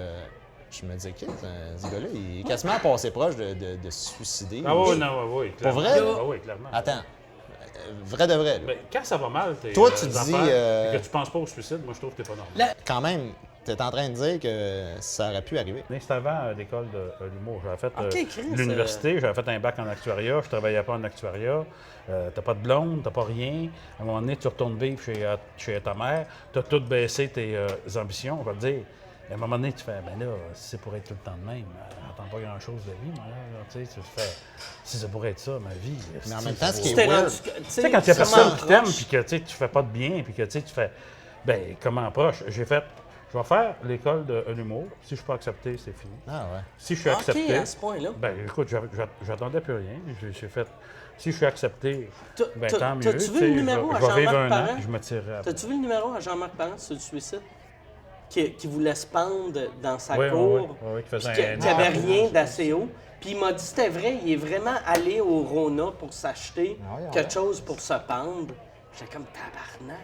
je me disais, ce gars-là, il est quasiment passé proche de se suicider. Ah oui, non, oui, clairement. vrai? Ah oui, clairement. Attends, vrai de vrai, là. Mais quand ça va mal, Toi, tu dis, affaires, et que tu penses pas au suicide, moi, je trouve que t'es pas normal. La- Quand même, t'es en train de dire que ça aurait pu arriver. Mais c'était avant l'école de l'humour. J'avais fait Ok, Chris, l'université, j'avais fait un bac en actuariat, je travaillais pas en actuariat. T'as pas de blonde, t'as pas rien. À un moment donné, tu retournes vivre chez ta mère, t'as tout baissé tes ambitions, on va te dire. À un moment donné, tu fais, ben là, si c'est pour être tout le temps de même, j'entends pas grand-chose de vie, moi. Là, tu sais, tu fais, si ça pourrait être ça, ma vie. Mais en même temps, ce qui C'était est weird, rendu- Tu sais, quand il y a vraiment personne qui t'aime, proche. puis que tu fais pas de bien, puis que tu fais, ben comment proche? J'ai fait, je vais faire l'école de l'humour. Si je suis pas accepté, c'est fini. Ah ouais. Si je suis OK, accepté, à ce point-là. ben écoute, j'attendais plus rien. J'ai fait, si je suis accepté, ben T'as- tant mieux. t'as-tu vu tu sais, le numéro à je vais vivre Jean-Marc un an, Parent? puis je me tirerai après. T'as-tu vu le numéro à Jean-Marc Parent sur le suicide? Qui voulait se pendre dans sa Oui, oui, cour, oui, oui, qui faisait puis un- qui avait rien d'assez haut. Puis il m'a dit c'était vrai, il est vraiment allé au Rona pour s'acheter Ah ouais. quelque chose pour se pendre. J'étais comme tabarnak.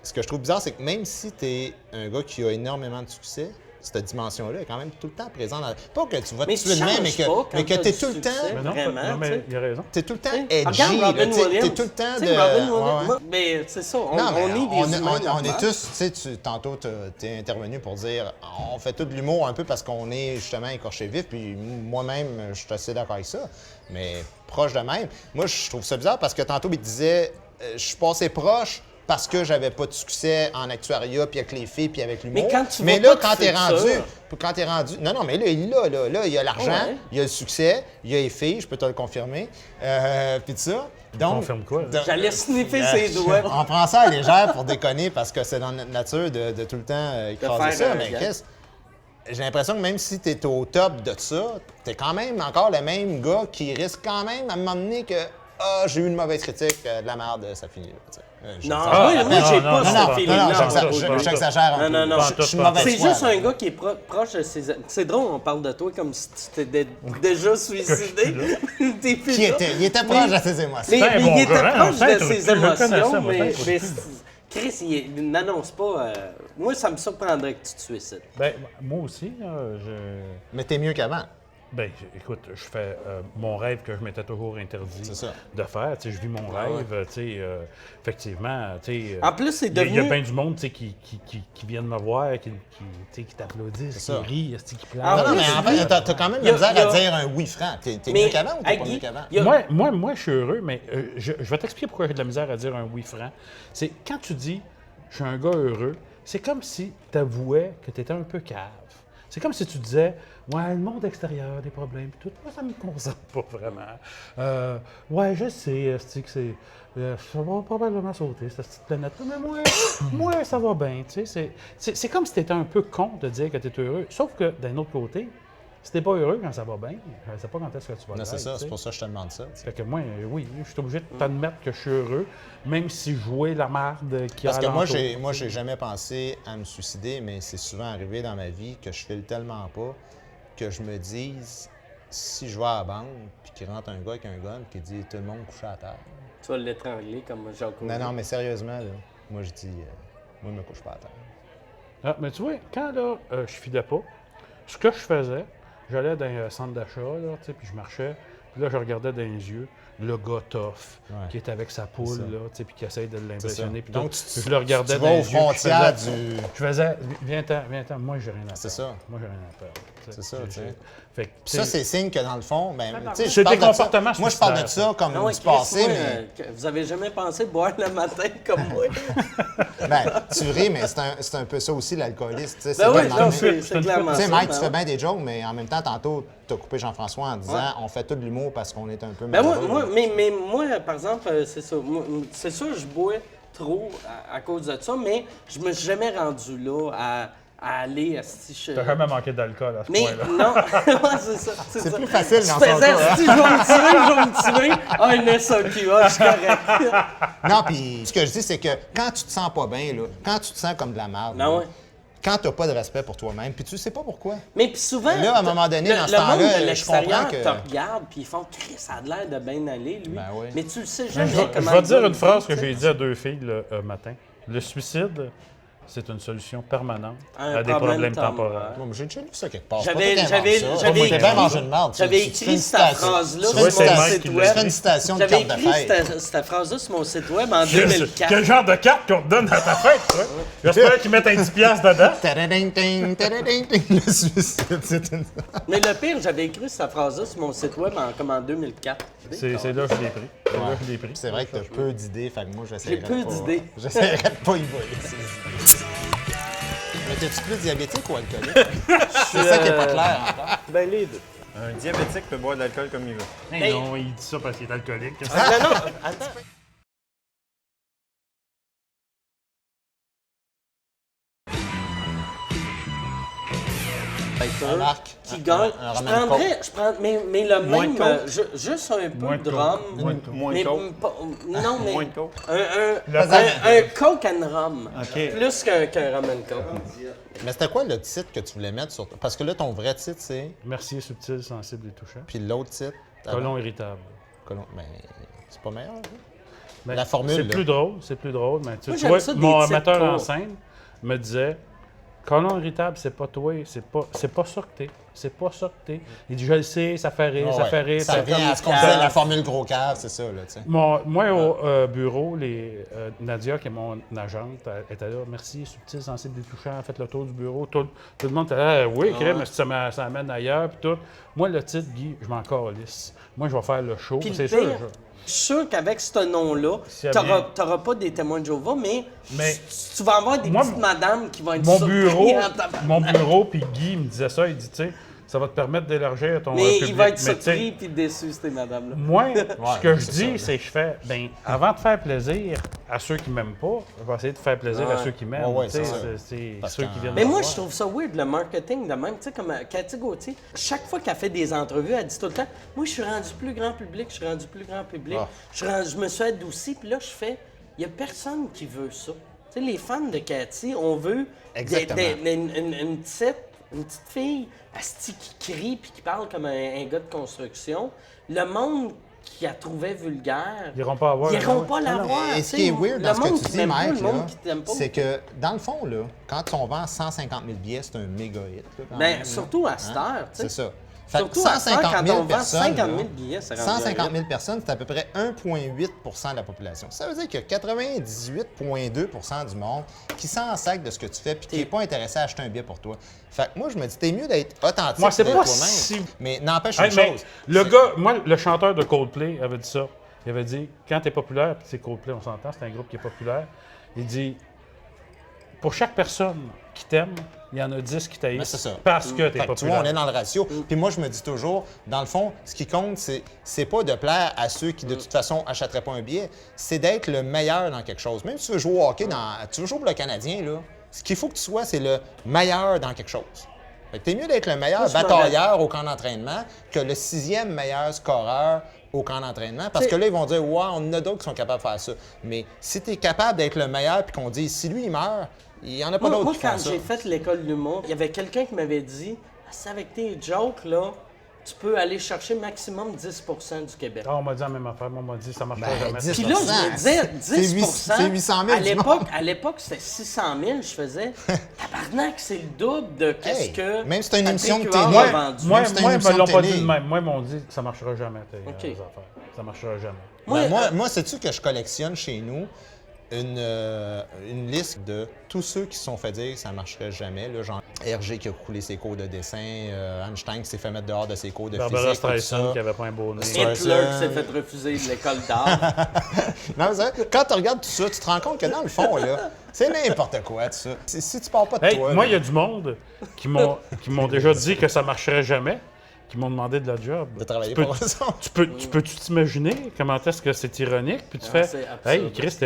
Ce que je trouve bizarre, c'est que même si tu es un gars qui a énormément de succès, cette dimension-là est quand même tout le temps présente. Pas que tu vas Mais te tu tuer de même, changes pas quand mais que t'as tu es du tout le temps. succès. Mais non, Vraiment, non, mais tu sais. il a raison. T'es tout le temps T'sais, edgy. regarde là, Robin t'sais, Williams. T'es tout le temps T'sais, de. Robin Ouais, Williams, ouais. moi, mais c'est ça, on Non, mais est des on humains est normaux. tous, tu sais, tantôt, t'es intervenu pour dire, on fait tout de l'humour un peu parce qu'on est justement écorché vif, puis moi-même, je suis assez d'accord avec ça, mais proche de même. Moi, je trouve ça bizarre parce que tantôt, il disait, je suis passé proche parce que j'avais pas de succès en actuariat, puis avec les filles, puis avec l'humour. Mais quand tu Mais vois là, pas de quand t'es rendu... Non, non, mais là, il y a l'argent, Ouais. il y a le succès, il y a les filles, je peux te le confirmer, puis tout ça. Donc, confirme quoi, là? J'allais sniffer ses doigts. On prend ça à légère pour déconner parce que c'est dans notre nature de tout le temps écraser faire ça. un Mais gag. j'ai l'impression que même si tu es au top de ça, tu es quand même encore le même gars qui risque quand même à un moment donné que j'ai eu une mauvaise critique, de la merde, ça finit là. tu sais. Non, J'exagère. moi, j'ai non, pas non, ce non, feeling-là. j'exagère un peu. Non, non, non. Je suis mauvaise C'est foi, juste là. un gars qui est proche de ses... C'est drôle, on parle de toi comme si tu t'étais déjà suicidé. T'es plus Qui là. il était proche de ses émotions. Mais, C'est un mais bon il était gars, hein, proche enfin, de tu ses le connais ça, émotions, moi, mais, enfin, mais Chris, il n'annonce pas... Moi, ça me surprendrait que tu te suicides. Ben, moi aussi, Mais t'es mieux qu'avant. ben, écoute, je fais mon rêve que je m'étais toujours interdit C'est ça. de faire. Tu sais, je vis mon rêve. Tu sais, effectivement, tu sais, En plus, c'est il y a devenu... bien du monde tu sais, qui viennent me voir, qui t'applaudissent, qui ça. rient, qui pleurent. Ah, Non, oui, mais c'est en vrai. fait, t'as quand même Il y a- la misère il y a- à dire un oui franc. T'es Mais, mieux qu'avant ou t'es pas Guy, mieux qu'avant? il y a- Moi, je suis heureux, mais je vais t'expliquer pourquoi j'ai de la misère à dire un oui franc. C'est quand tu dis « je suis un gars heureux », c'est comme si tu avouais que tu étais un peu cave. C'est comme si tu disais « ouais, le monde extérieur, des problèmes, puis tout, moi, ça me concerne pas vraiment. Ouais, je sais, c'est que c'est... ça va probablement sauter, cette petite planète-là, mais moi, ça va bien. » Tu sais, c'est comme si tu étais un peu con de dire que tu es heureux. Sauf que, d'un autre côté, si t'es pas heureux quand ça va bien, je ne sais pas quand est-ce que tu vas Non, l'être, c'est ça, tu sais. c'est pour ça que je te demande ça. tu sais. Fait que moi, oui, je suis obligé de t'admettre que je suis heureux, même si jouer la marde qui a Parce que moi, alentour. j'ai jamais pensé à me suicider, mais c'est souvent arrivé dans ma vie que je file tellement pas que je me dise, si je vais à la banque, puis qu'il rentre un gars avec un gun, puis qu'il dit tout le monde couché à terre. Tu vas l'étrangler comme Jacques Non, non, mais sérieusement, là, moi, je dis, moi, je me couche pas à terre. Ah, mais tu vois, quand là, je filais pas, ce que je faisais, j'allais dans un centre d'achat, là, tu sais, puis je marchais, puis là, je regardais dans les yeux le gars tough, Ouais. qui est avec sa ça. poule, là, tu sais, puis qui essaye de l'impressionner. puis Donc, tout. tu- Puis je le regardais tu dans vas les aux yeux, puis frontières je faisais, viens-t'en, moi, j'ai rien à perdre. C'est ça. Moi, j'ai rien à perdre. tu sais. C'est ça, tu sais. Fait que, Puis ça, c'est signe que dans le fond, ben, tu sais, C'est je parle des de ça. comportements Moi, je parle de suicidaires, ça comme Ah ouais, du Chris, passé, moi, mais vous avez jamais pensé boire le matin comme moi? ben, tu ris, mais c'est un peu ça aussi, l'alcoolisme. tu sais, c'est Ben pas oui, de non, l'emmener. c'est clairement Tu sais, ça. Mike, ben tu fais ouais. bien des jokes, mais en même temps, tantôt, tu as coupé Jean-François en disant Ouais. on fait tout de l'humour parce qu'on est un peu Ben malheureux. mais moi, par exemple, c'est ça. C'est sûr, je bois trop à cause de ça, mais je me suis jamais rendu là à aller si je... T'as jamais manqué d'alcool à ce Mais point-là. non, ouais, c'est ça. C'est plus facile Tu dans son faisais, cas, hein. si je vais me tuer, ah, une SAQ, ah, je suis correct. Non, puis ce que je dis, c'est que quand tu te sens pas bien, là, quand tu te sens comme de la merde, Non, là, ouais. quand tu n'as pas de respect pour toi-même, puis tu sais pas pourquoi. Mais puis souvent, Là, à un moment donné, dans ce le temps-là, monde de je l'extérieur comprends que- te regarde puis ils font « Chris, ça a l'air de bien aller, lui. Ben oui. Mais tu le sais Je jamais vais comment... te dire il une phrase vit, que tu sais. j'ai dit à deux filles le matin. Le suicide, c'est une solution permanente Un à des problème problèmes temporaire. temporaires. Moi, j'ai déjà lu ça quelque part. J'avais- C'est pas toi qui inventes ça. j'avais Moi, t'es écrit- bien mangé de merde. J'avais Tu fais écrit une cette citation. phrase-là Tu sur fais c'est une mon Mike site qui web. fais une citation de J'avais carte de écrit fête. cette phrase-là sur mon site web en Quel 2004. genre de carte qu'on te donne à ta fête, toi? J'espère qu'ils mettent un 10$ dedans. Tadading-ding, tadading-ding, le suicide, c'est une... Mais le pire, j'avais écrit cette phrase-là sur mon site web comme en 2004. C'est là que je l'ai pris. C'est là que je l'ai pris. C'est vrai que t'as peu d'idées, fait que moi, j'essaierais J'ai peu pas- d'idées. J'essaierais de pas y voler, ces idées. Mais t'es-tu plus diabétique ou alcoolique? C'est ça qui est pas clair encore. Ben les deux. Un diabétique peut boire de l'alcool comme il veut. Hey, non, il dit ça parce qu'il est alcoolique. Ah, non, attends. Marc, Qui gagne. un Je Roman prendrais, mais le Moins même, de coke. juste un peu Moins de de coke. rhum. Moins Mais de coke. non, mais Moins de coke. un coke and rhum. OK. Plus qu'un rum and coke. Mais c'était quoi le titre que tu voulais mettre sur... Parce que là, ton vrai titre, c'est... Mercier subtil, sensible et touchant. Puis l'autre titre... Colon irritable. Colon... Mais c'est pas meilleur, hein? Ben, La formule, C'est là. plus drôle, c'est plus drôle. Mais tu Moi, vois, j'aime ça, des mon titres metteur en courts. scène me disait colon irritable, c'est pas toi, c'est pas ça que t'es. C'est pas ça que t'es. Il dit, je le sais, ça fait rire, ça Ouais. fait rire. Ça fait revient comme à ce qu'on cave. disait, la formule gros cave, c'est ça, là, tu sais. Moi, au bureau, Nadia, qui est mon agente, elle était là. Merci, subtil, sensible et touchant. Faites le tour du bureau. Tout le monde était là. Oui, crème, ça amène ailleurs. Puis tout. Moi, le titre, Guy, je m'en calisse. Moi, je vais faire le show. Puis le C'est pire, sûr. je suis sûr qu'avec ce nom-là, S'il y a tu bien- n'auras pas des témoins de Jéhovah, mais Mais- tu vas avoir des Moi, petites madames qui vont être Mon surpris bureau, en tabarnak. mon bureau, puis Guy me disait ça. Il dit, tu sais, ça va te permettre d'élargir ton Mais public. il va être Mais tu sais, surpris puis déçu, ces madames-là. Moi, ce que je c'est dis, ça, c'est que je fais, ben, avant de faire plaisir à ceux qui m'aiment pas, je vais essayer de faire plaisir à Ouais. ceux qui m'aiment. Ouais, tu sais, c'est ça. c'est Parce ceux qu'en- qui viennent Mais me moi, voir. je trouve ça weird, le marketing de même. Tu sais, comme Cathy Gauthier, chaque fois qu'elle fait des entrevues, elle dit tout le temps « Moi, je suis rendu plus grand public, je suis rendu plus grand public. Ah. Je me suis adouci. » Puis là, je fais « Il n'y a personne qui veut ça. » Tu sais, les fans de Cathy, on veut Exactement. une petite fille asti, qui crie puis qui parle comme un gars de construction. Le monde qui la trouvait vulgaire, Ils iront pas avoir. ils n'iront pas la voir. Et ce qui est weird dans ce que tu dis, Mike, là, c'est c'est que, dans le fond, là, quand on vend 150 000 billets, c'est un méga hit. Là, quand Ben, même, là. surtout à cette heure, tu sais. C'est ça. Fait que Surtout à cette heure, 150 quand 000 on vend personnes, 50 000 là, billets, c'est rendu 150 un 000 personnes, c'est à peu près 1,8 de la population. Ça veut dire qu'il y a 98,2 du monde qui s'en sac de ce que tu fais puis qui n'est pas intéressé à acheter un billet pour toi. Fait que moi, je me dis, t'es mieux d'être authentique Moi, c'est d'être pas toi-même. si- Mais n'empêche Hey, une mais chose. le gars, moi, le chanteur de Coldplay avait dit ça. Il avait dit, quand t'es populaire, puis c'est Coldplay, on s'entend, c'est un groupe qui est populaire, il dit, pour chaque personne qui t'aime, il y en a 10 qui Mais t'haïssent c'est ça. parce que t'es Fait que tu vois, populaire. on est dans le ratio. Puis moi, je me dis toujours, dans le fond, ce qui compte, c'est pas de plaire à ceux qui, de toute façon, achèteraient pas un billet. C'est d'être le meilleur dans quelque chose. Même si tu veux jouer au hockey, tu veux jouer pour le Canadien, là, ce qu'il faut que tu sois, c'est le meilleur dans quelque chose. Fait que t'es mieux d'être le meilleur Moi, je me batailleur au camp d'entraînement que le 6e meilleur scoreur au camp d'entraînement. Parce que là, ils vont dire, ouais, on en a d'autres qui sont capables de faire ça. Mais si tu es capable d'être le meilleur puis qu'on dit, si lui, il meurt, il n'y en a pas d'autres Moi, qui font quand ça. j'ai fait l'école de l'humour, il y avait quelqu'un qui m'avait dit « C'est avec tes jokes, là, tu peux aller chercher maximum 10 du Québec. Ah, on m'a dit la même affaire. Moi, on m'a dit, ça marchera Ben, jamais. 10. Puis là, je me disais, 10 c'est 800 000 du monde. à l'époque, c'était 600 000. Je faisais, tabarnak, c'est le double de qu'est-ce Hey, que même si c'est une Patrick émission de Huard télé. a vendu. Moi, c'était une ils me émission l'ont de pas télé. dit de même. Moi, ils m'ont dit, ça marchera jamais, tes OK. affaires. Ça marchera jamais. Moi, sais-tu que je collectionne chez nous une liste de tous ceux qui se sont fait dire que ça ne marcherait jamais. Là, genre Hergé qui a coulé ses cours de dessin, Einstein qui s'est fait mettre dehors de ses cours de Barbara physique. tout Streisand ça. qui avait pas un beau nez. Ouais. Hitler qui s'est fait refuser de l'école d'art. Non, c'est vrai, quand tu regardes tout ça, tu te rends compte que dans le fond, là, c'est n'importe quoi, tout ça. Si tu parles pas de Hey, toi... moi, là, il y a du monde qui m'ont déjà dit que ça marcherait jamais, qui m'ont demandé de la job. de travailler Tu peux- pour eux autres. peux-tu t'imaginer comment est-ce que c'est ironique? Puis tu Ah, fais, c'est absurde. hey, Chris,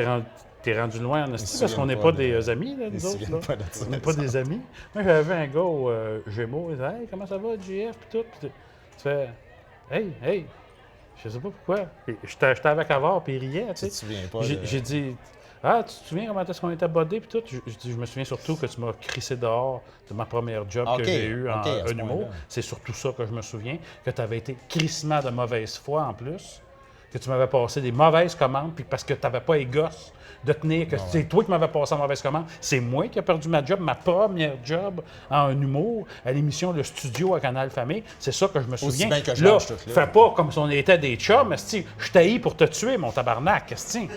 t'es rendu loin en esti se parce qu'on n'est souviennent pas pas de- des amis, là, Ils nous se autres. souviennent Là. pas de ça, On n'est pas des amis. Moi, j'avais vu un gars au Gémeaux, il disait, hey, comment ça va, JF? Puis tout. Puis tu fais, hey, je sais pas pourquoi. Puis J'étais avec Avard, puis il riait, tu Tu te sais. souviens pas. J'ai dit, ah, tu te souviens comment est-ce qu'on était bodés puis tout? Je me souviens surtout que tu m'as crissé dehors de ma première job Ok, que j'ai eue ok, en à ce humour. point-là. C'est surtout ça que je me souviens, que tu avais été crissement de mauvaise foi en plus. que tu m'avais passé des mauvaises commandes, puis parce que tu n'avais pas les gosses de tenir, que c'est toi qui m'avais passé la mauvaise commande. C'est moi qui ai perdu ma job, ma première job en humour, à l'émission Le Studio à Canal Famille. C'est ça que je me souviens. bien que je là, lâche tout, là. fais pas comme si on était des chums, esti. Je t'haïs pour te tuer, mon tabarnak, esti.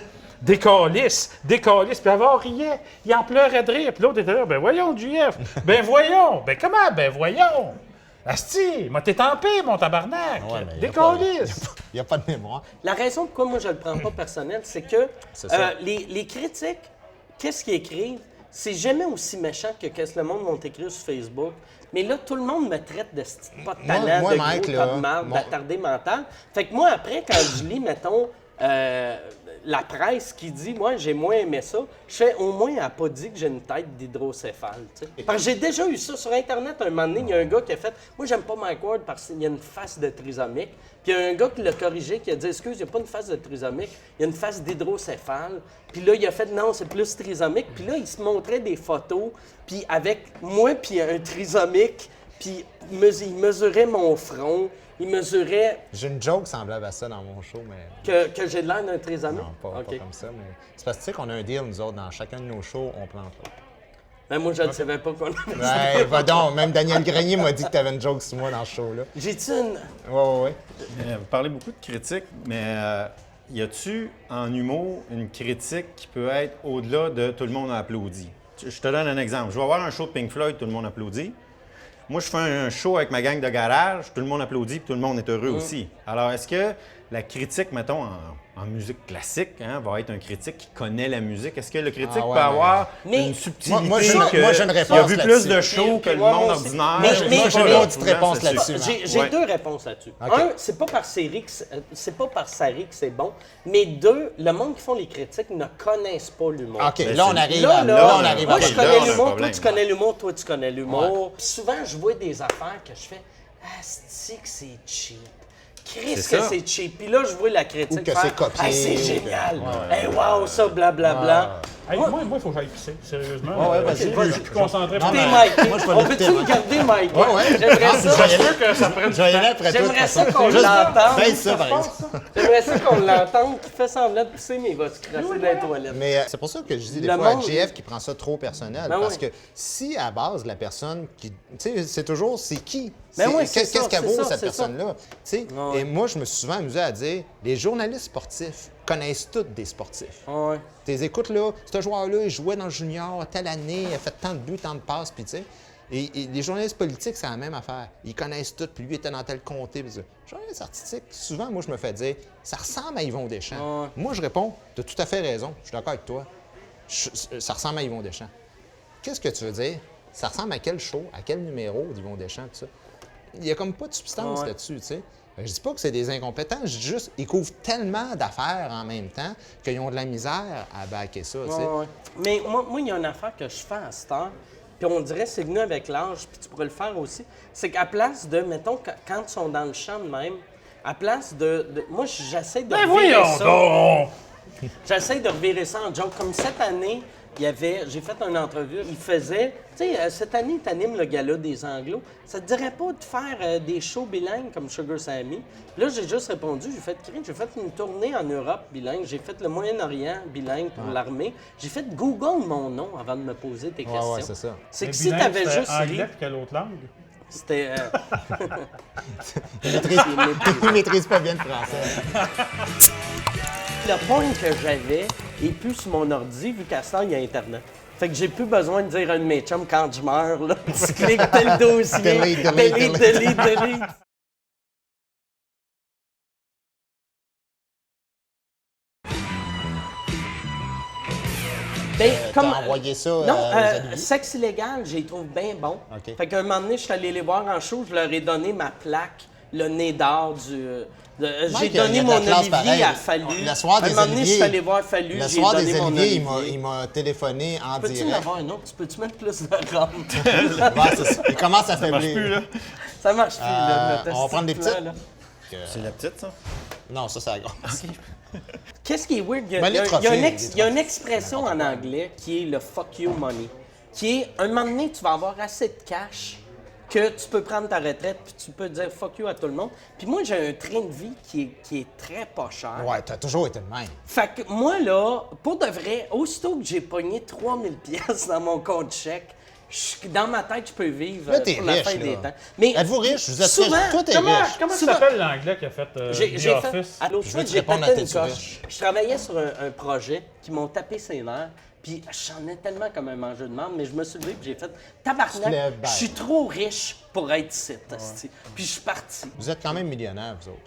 Décalisse, puis avant, riait. Il en pleurait de rire. Puis l'autre était là, ben voyons, JF. Ben voyons. Ben comment? Ben voyons. Asti, moi t'es tempé, mon tabarnak. Ouais, mais Décalisse. Il n'y a pas de mémoire. La raison pourquoi moi je le prends pas personnel, c'est que C'est ça. les critiques, qu'est-ce qu'ils écrivent, c'est jamais aussi méchant que qu'est-ce que le monde va t'écrire sur Facebook. Mais là, tout le monde me traite de pas de talent, moi, de Mike, gros, là, pas de marde, mon- d'attardé mental. Fait que moi, après, quand je lis, mettons, la presse qui dit « Moi, j'ai moins aimé ça », je fais « Au moins, elle n'a pas dit que j'ai une tête d'hydrocéphale. » Parce que j'ai déjà eu ça sur Internet un moment donné. Il y a un gars qui a fait « Moi, j'aime pas Mike Ward parce qu'il y a une face de trisomique. » Puis il y a un gars qui l'a corrigé, qui a dit « Excuse, il n'y a pas une face de trisomique, il y a une face d'hydrocéphale. » Puis là, il a fait « Non, c'est plus trisomique. » Puis là, il se montrait des photos, puis avec moi puis un trisomique, puis il mesurait mon front. Il mesurait J'ai une joke semblable à ça dans mon show, mais que j'ai l'air d'un trisomique. non, pas OK. comme ça. Mais c'est parce que tu sais qu'on a un deal, nous autres, dans chacun de nos shows, on plante l'autre. Ben, moi, je ne savais pas qu'on avait ça. Ouais, va donc. Même Daniel Grenier m'a dit que tu avais une joke sur moi dans ce show-là. J'ai-tu une... Ouais. Vous parlez beaucoup de critiques, mais y a-tu en humour une critique qui peut être au-delà de tout le monde applaudit? Je te donne un exemple. Je vais voir un show de Pink Floyd, tout le monde applaudit. Moi, je fais un show avec ma gang de garage, tout le monde applaudit, puis tout le monde est heureux aussi. Alors, est-ce que la critique, mettons, en musique classique, va être un critique qui connaît la musique? Est-ce que le critique Ah ouais, peut avoir mais- une subtilité Moi, j'ai une réponse il a vu plus là-dessus. de shows que le Ouais, monde moi aussi. ordinaire? Mais- Moi, j'ai mais- une autre réponse là-dessus. J'ai Ouais. deux réponses là-dessus. OK. Un, c'est pas par série que c'est pas par série que c'est bon. Mais deux, le monde qui font les critiques ne connaissent pas l'humour. OK, Ben, là, on c'est- arrive Là, à... là, Là, on arrive moi, à... je là, connais on a un l'humour, toi, problème. tu connais l'humour, toi, tu connais l'humour. Puis souvent, je vois des affaires que je fais « Asti que c'est cheap. Chris C'est que ça. c'est cheap. » Puis là, je vois la critique Ou que faire, c'est copié. Hey, c'est génial. Hey, wow, ça, blablabla. Hey, moi, il faut que j'aille pisser, sérieusement. Ouais, vas-y. Je suis plus concentré. Non, T'es mais- Mike. moi, je vais On l'écouter, peut-tu moi. me garder, Mike? Ouais. J'aimerais Ah, ça. je vais y aller. que ça prenne Je vais y aller après toi. de J'aimerais toute ça façon. qu'on Juste l'entende. baisse ça, par exemple. J'aimerais ça qu'on l'entende, qu'il fait semblant de pousser, mais il va se crasser dans les toilettes. Mais c'est pour ça que je dis des Le fois monde- à JF qui prend ça trop personnel. Ben parce oui. que si à base, la personne qui. Tu sais, c'est toujours c'est qui? Ben oui, c'est Qu'est-ce ça, qu'elle c'est vaut, ça, cette c'est ça. personne-là? Tu sais, Ouais. Et moi, je me suis souvent amusé à dire les journalistes sportifs connaissent tous des sportifs. Ouais. Tu les écoutes, là, ce joueur-là, il jouait dans le junior, telle année, il a fait tant de buts, tant de passes, puis tu sais. Et les journalistes politiques, c'est la même affaire. Ils connaissent tout, puis lui était dans tel comté. Puis ça. Les journalistes artistiques, souvent, moi, je me fais dire, ça ressemble à Yvon Deschamps. Ouais. Moi, je réponds, tu as tout à fait raison, je suis d'accord avec toi. Ça ressemble à Yvon Deschamps. Qu'est-ce que tu veux dire? Ça ressemble à quel show, à quel numéro d'Yvon Deschamps, tout ça? Il n'y a comme pas de substance Ouais. là-dessus, tu sais. Je dis pas que c'est des incompétents, je dis juste ils couvrent tellement d'affaires en même temps qu'ils ont de la misère à backer ça, tu sais. Ouais. Mais moi, il y a une affaire que je fais à cette heure, puis on dirait que c'est venu avec l'âge, puis tu pourrais le faire aussi. C'est qu'à place de, mettons, quand ils sont dans le champ de même, à place moi, j'essaie de Ben revirer voyons ça. donc! J'essaie de revirer ça en joke. Comme cette année, j'ai fait une entrevue, il faisait, tu sais, cette année, tu animes le gala des Anglos. Ça te dirait pas de faire des shows bilingues comme Sugar Sammy? Là, j'ai juste répondu, j'ai fait une tournée en Europe bilingue, j'ai fait le Moyen-Orient bilingue pour l'armée. J'ai fait Google mon nom avant de me poser tes questions. Ouais, c'est ça. C'est Mais que si bilingue, t'avais c'était juste anglais ri, puis quelle autre langue? c'était... Il maîtrise pas bien le français. Le point que j'avais est plus sur mon ordi, vu qu'à ce temps, il y a Internet. Fait que j'ai plus besoin de dire à un de mes chums quand je meurs, là, tu cliques tel dossier, delete. Ben, T'as envoyé ça non, aux Olivier? Sexe illégal, je les trouve bien bons. OK. Fait qu'un moment donné, je suis allé les voir en show, je leur ai donné ma plaque, le nez d'or du... j'ai Mike, donné il y a de mon la classe Olivier pareil. à Fallu. Le soir un des moment donné, je suis Oliviers- allé voir Fallu, Le j'ai soir donné des mon Oliviers, Olivier. il m'a téléphoné en Peux-tu en direct. avoir un autre? Tu peux-tu mettre plus de rhum? Ouais, c'est ça. Il commence à faiblir. Ça marche plus, là. notre on va prendre des petit plan, petites? là. C'est la petite, ça? Non, ça, c'est la grosse. Qu'est-ce qui est weird? Ben, les trophées, Il y a une expression en anglais qui est le fuck you money. Qui est, un moment donné, tu vas avoir assez de cash que tu peux prendre ta retraite puis tu peux dire fuck you à tout le monde. Puis moi, j'ai un train de vie qui est très pas cher. Ouais, t'as toujours été le même. Fait que moi, là, pour de vrai, aussitôt que j'ai pogné 3000 pièces dans mon compte chèque, dans ma tête, je peux vivre Là, t'es pour la riche, fin là. des temps. Mais Êtes-vous riche? Vous êtes souvent, riche? Toi, t'es Comment, riche. comment Souvent- ça s'appelle l'anglais qui a fait J'ai The fait. Office? À l'autre Je fois, veux te j'ai répondre à pété tes une coche. riche. Je travaillais sur un projet qui m'ont tapé ses nerfs. Puis j'en ai tellement comme un mangeur de marde, mais je me suis levé et j'ai fait Tu te tabarnak, lèves je bien. suis trop riche pour être ici. esti. Puis je suis parti. Vous êtes quand même millionnaire, vous autres.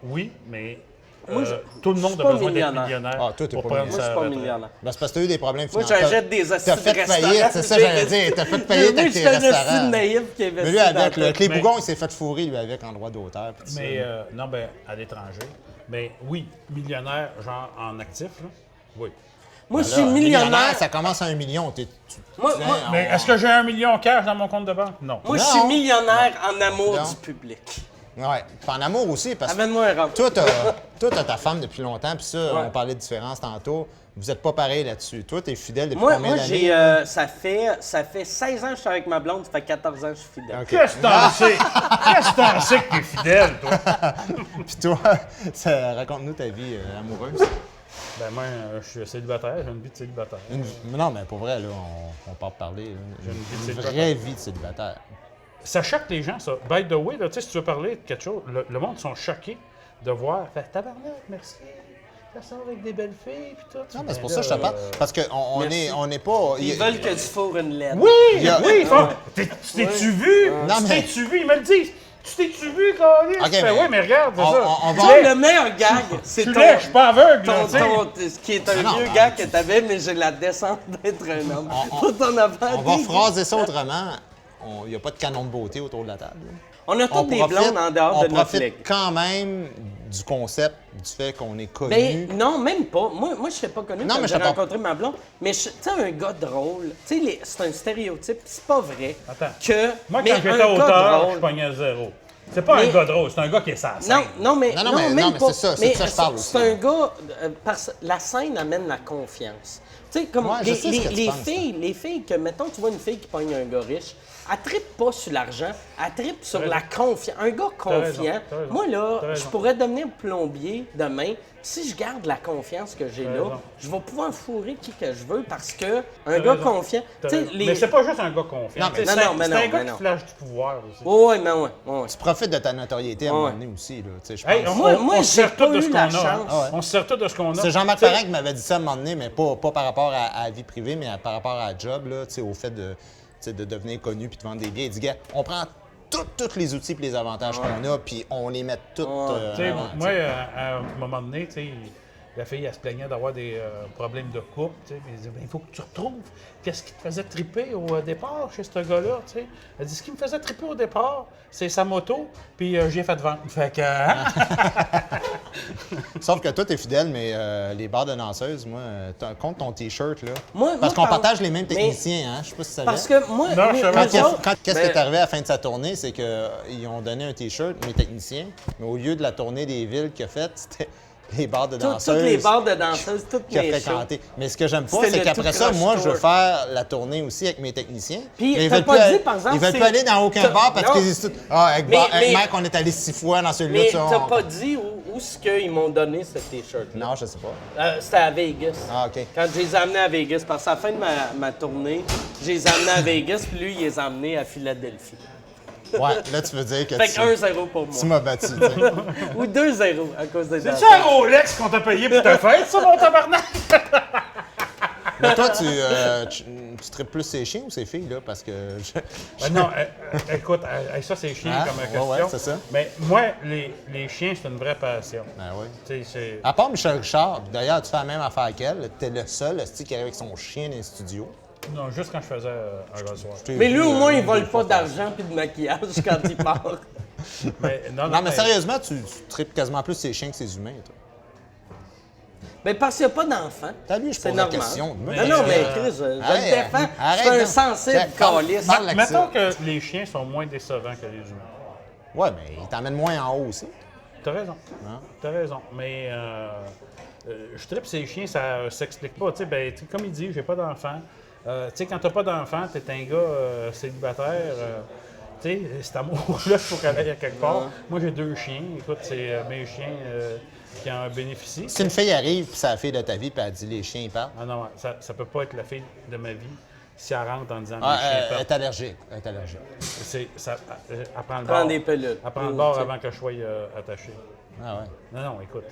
Oui, mais Moi, tout le je monde suis a pas besoin d'être millionnaire. millionnaire Ah, toi, t'es pour pas prendre Moi, je sa suis pas retraite. millionnaire. Ben, c'est parce que t'as eu des problèmes Moi, financiers. j'achète des T'as assis de fait restaurants. faillite, c'est ça, j'allais dire. T'as fait faillite avec tes Je suis un assis de restaurants. naïf qui Mais investit lui, avec dans le tout. clé Mais- bougon, il s'est fait fourrer, lui, avec en droit d'auteur. puis tout ça. Mais non, ben à l'étranger. Mais oui, millionnaire, genre en actif, là. Oui. Moi, je Là, suis millionnaire. Ça commence à 1 million. Moi, Mais est-ce que j'ai 1 million cash dans mon compte de banque? Non. moi, je Non. suis millionnaire en amour Non. du public. Ouais. Puis en amour aussi, parce que Amène-moi un rhum. toi, t'as ta femme depuis longtemps, puis ça, Ouais. on parlait de différence tantôt. Vous êtes pas pareil là-dessus. Toi, t'es fidèle depuis Moi, combien j'ai, d'années? ça fait 16 ans que je suis avec ma blonde, ça fait 14 ans que je suis fidèle. OK. Qu'est-ce que t'en sais? Qu'est-ce que t'en sais que t'es fidèle, toi? Puis toi, raconte-nous ta vie amoureuse. Ben moi, je suis célibataire, j'ai une vie de célibataire. Non, mais pour vrai, là, on part parler. Là. J'ai une vie de Une célibataire. vraie vie de célibataire. Ça choque les gens, ça. By the way, là, tu sais, si tu veux parler de quelque chose, le monde sont choqués de voir. Fait tabarnak, merci. Ça sort avec des belles filles, puis tout. Non, mais c'est pour Ben ça que je te là, parle. Parce qu'on Merci. on n'est pas. Ils veulent que tu fourres une lettre. Oui, Il y a- oui, ils font. T'es-tu vu? Non, mais- T'es-tu vu? Ils me le disent. Tu t'es-tu vu, Carlis? Ok, Je fais, mais- oui, mais regarde, c'est on- ça. on Tu va- Tu l'es, sais, le meilleur gag, c'est tu ton, l'es, je suis pas aveugle, là, ton, tu sais. ce qui est un non, vieux non. gars que t'avais, mais j'ai la descente d'être un homme. Pour ton affaire. On va phraser ça autrement. Il n'y a pas de canon de beauté autour de la table. là. On a toutes des blondes en dehors de on notre profite ligue. quand même du concept, du fait qu'on est connu. Ben, non, même pas. Moi je suis pas connu Non, quand mais j'ai je te parle- rencontré ma blonde. Mais tu sais, un gars drôle, tu sais, c'est un stéréotype, c'est pas vrai. Attends. Que, Moi, mais quand un j'étais gars auteur, drôle- je pognais zéro. C'est pas Mais- un gars drôle, c'est un gars qui est sans scène. Non, mais, Non, mais même pas. c'est ça, c'est Mais de ça que je parle aussi. C'est un gars, parce que la scène amène la confiance. Tu sais, comme Ouais, je sais ce que tu penses, les filles que, mettons, tu vois une fille qui pogne un gars riche, elle trippe pas sur l'argent, elle trippe sur la confiance. Un gars raison, confiant, t'as raison, moi là, t'as raison. je pourrais devenir plombier demain. Si je garde la confiance que j'ai là, raison. je vais pouvoir fourrer qui que je veux parce que un T'as gars raison. confiant. T'as Tu sais, raison. Mais c'est pas juste un gars confiant. Non, mais- Tu sais, Non, c'est non, un- mais c'est non, un gars mais qui non. flash du pouvoir aussi. Oh, ouais, mais ouais, ouais. Tu profites de ta notoriété à un Ouais. moment donné aussi. Là. Tu sais, je Hey, pense. Moi, on j'ai se sert pas tout de ce eu qu'on la a. hein. chance. Ah ouais. On se sert tout de ce qu'on a. C'est Jean-Marc Tu sais, Parent qui m'avait dit ça à un moment donné, mais pas par rapport à la vie privée, mais par rapport à la job, là, tu sais, au fait de, tu sais, de devenir connu puis de vendre des billets. Il dit, gars, on prend tous les outils et les avantages qu'on a, puis on les met tous. Tu sais, avant, moi, tu sais. à un moment donné, tu sais, la fille, elle se plaignait d'avoir des problèmes de couple. Tu sais, puis elle disait, ben, il faut que tu retrouves qu'est-ce qui te faisait triper au départ chez ce gars-là. Tu sais. Elle dit, ce qui me faisait triper au départ, c'est sa moto, puis j'ai fait vendre. Fait que. hein? Sauf que toi, t'es fidèle, mais les bars de danseuses, moi, compte ton T-shirt, là. Moi, Parce qu'on par- partage les mêmes mais- techniciens, hein. Je sais pas si ça Parce que moi, Non, je savais nous autres, Qu'est-ce ben, qui est arrivé à la fin de sa tournée, c'est qu'ils ont donné un T-shirt, mes techniciens, mais au lieu de la tournée des villes qu'il a faite, c'était les bars de danseuses. toutes les bars de danseuses, toutes qu'il a mes shows. fréquenté. Mais ce que j'aime pas, C'était c'est le qu'après tout ça, croche moi, je veux tour. faire la tournée aussi avec mes techniciens. Puis, Mais ils t'as veulent pas plus dit, aller- par exemple, ils veulent c'est- plus aller dans aucun t'as- bar parce non. qu'ils disent tout. Ah, avec, Mais- avec mais- Mike, on est allé 6 fois dans celui-là. Mais tu sais, t'as on- pas dit où ce qu'ils m'ont donné ce T-shirt-là. Non, je sais pas. C'était à Vegas. Ah, OK. Quand je les ai amenés à Vegas, parce qu'à la fin de ma tournée, je les ai amenés à Vegas, puis lui, il les a amenés à Philadelphie. Ouais, là, tu veux dire que Fait que 1-0 pour tu moi. m'as battu. tu sais. Ou 2-0 à cause des C'est-tu un Rolex qu'on t'a payé pour ta fête, ça, mon tabarnak? Mais toi, tu tripes plus ces chiens ou ces filles, là? Parce que. Non, écoute, ça, c'est chiant Ah, comme ouais, question. ouais, c'est ça. Mais moi, les chiens, c'est une vraie passion. Ben oui. Tu sais, c'est. À part Michel Richard, d'ailleurs, tu fais la même affaire qu'elle. T'es le seul, le style qui arrive avec son chien dans les studios. Non, juste quand je faisais un resoir. Mais lui, au moins, il vole pas d'argent puis de maquillage quand il part. Mais, Non, mais sérieusement, tu tripes quasiment plus ces chiens que ces humains, toi. Mais parce qu'il n'y a pas d'enfants. T'as vu, je C'est pose la normal. question. Non, non, mais Chris, je le Arrête, défends. arrête Je suis un donc. sensible Check, calice. parle avec Mettons ça. que les chiens sont moins décevants que les humains. Ouais, mais ils t'emmènent moins en haut aussi. T'as raison. Hein? T'as raison. Mais je tripe ces chiens, ça s'explique pas. Tu sais, ben, comme il dit, j'ai pas d'enfant. Tu sais, quand t'as pas d'enfant, t'es un gars célibataire. sais, cet amour-là, il faut qu'elle aille à quelque part. Moi, j'ai 2 chiens. Écoute, c'est mes chiens qui en bénéficient. Si une fille arrive, puis c'est la fille de ta vie, puis elle dit les chiens, ils partent. Ah non, ça peut pas être la fille de ma vie si elle rentre en disant Ah, mes chiens elle partent. est allergique. Elle est allergique. Elle prend le Prends bord. des pelules. Elle prend le bord avant que je sois attaché. Ah ouais. Non, écoute,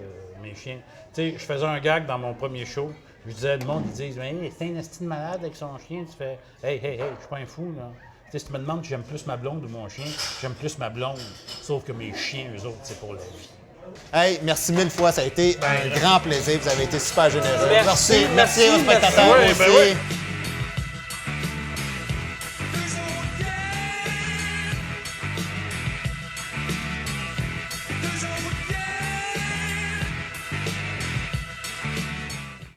mes chiens. Tu sais, je faisais un gag dans mon premier show. Je disais, le monde, ils disent, hey, c'est un esti de malade avec son chien. Tu fais, hey, je suis pas un fou, là. Tu sais, si tu me demandes si j'aime plus ma blonde ou mon chien, j'aime plus ma blonde. Sauf que mes chiens, eux autres, c'est pour la vie. Hey, merci 1000 fois. Ça a été un grand plaisir. Vous avez été super généreux. Merci, Merci aux spectateurs Oui, aussi. ben oui.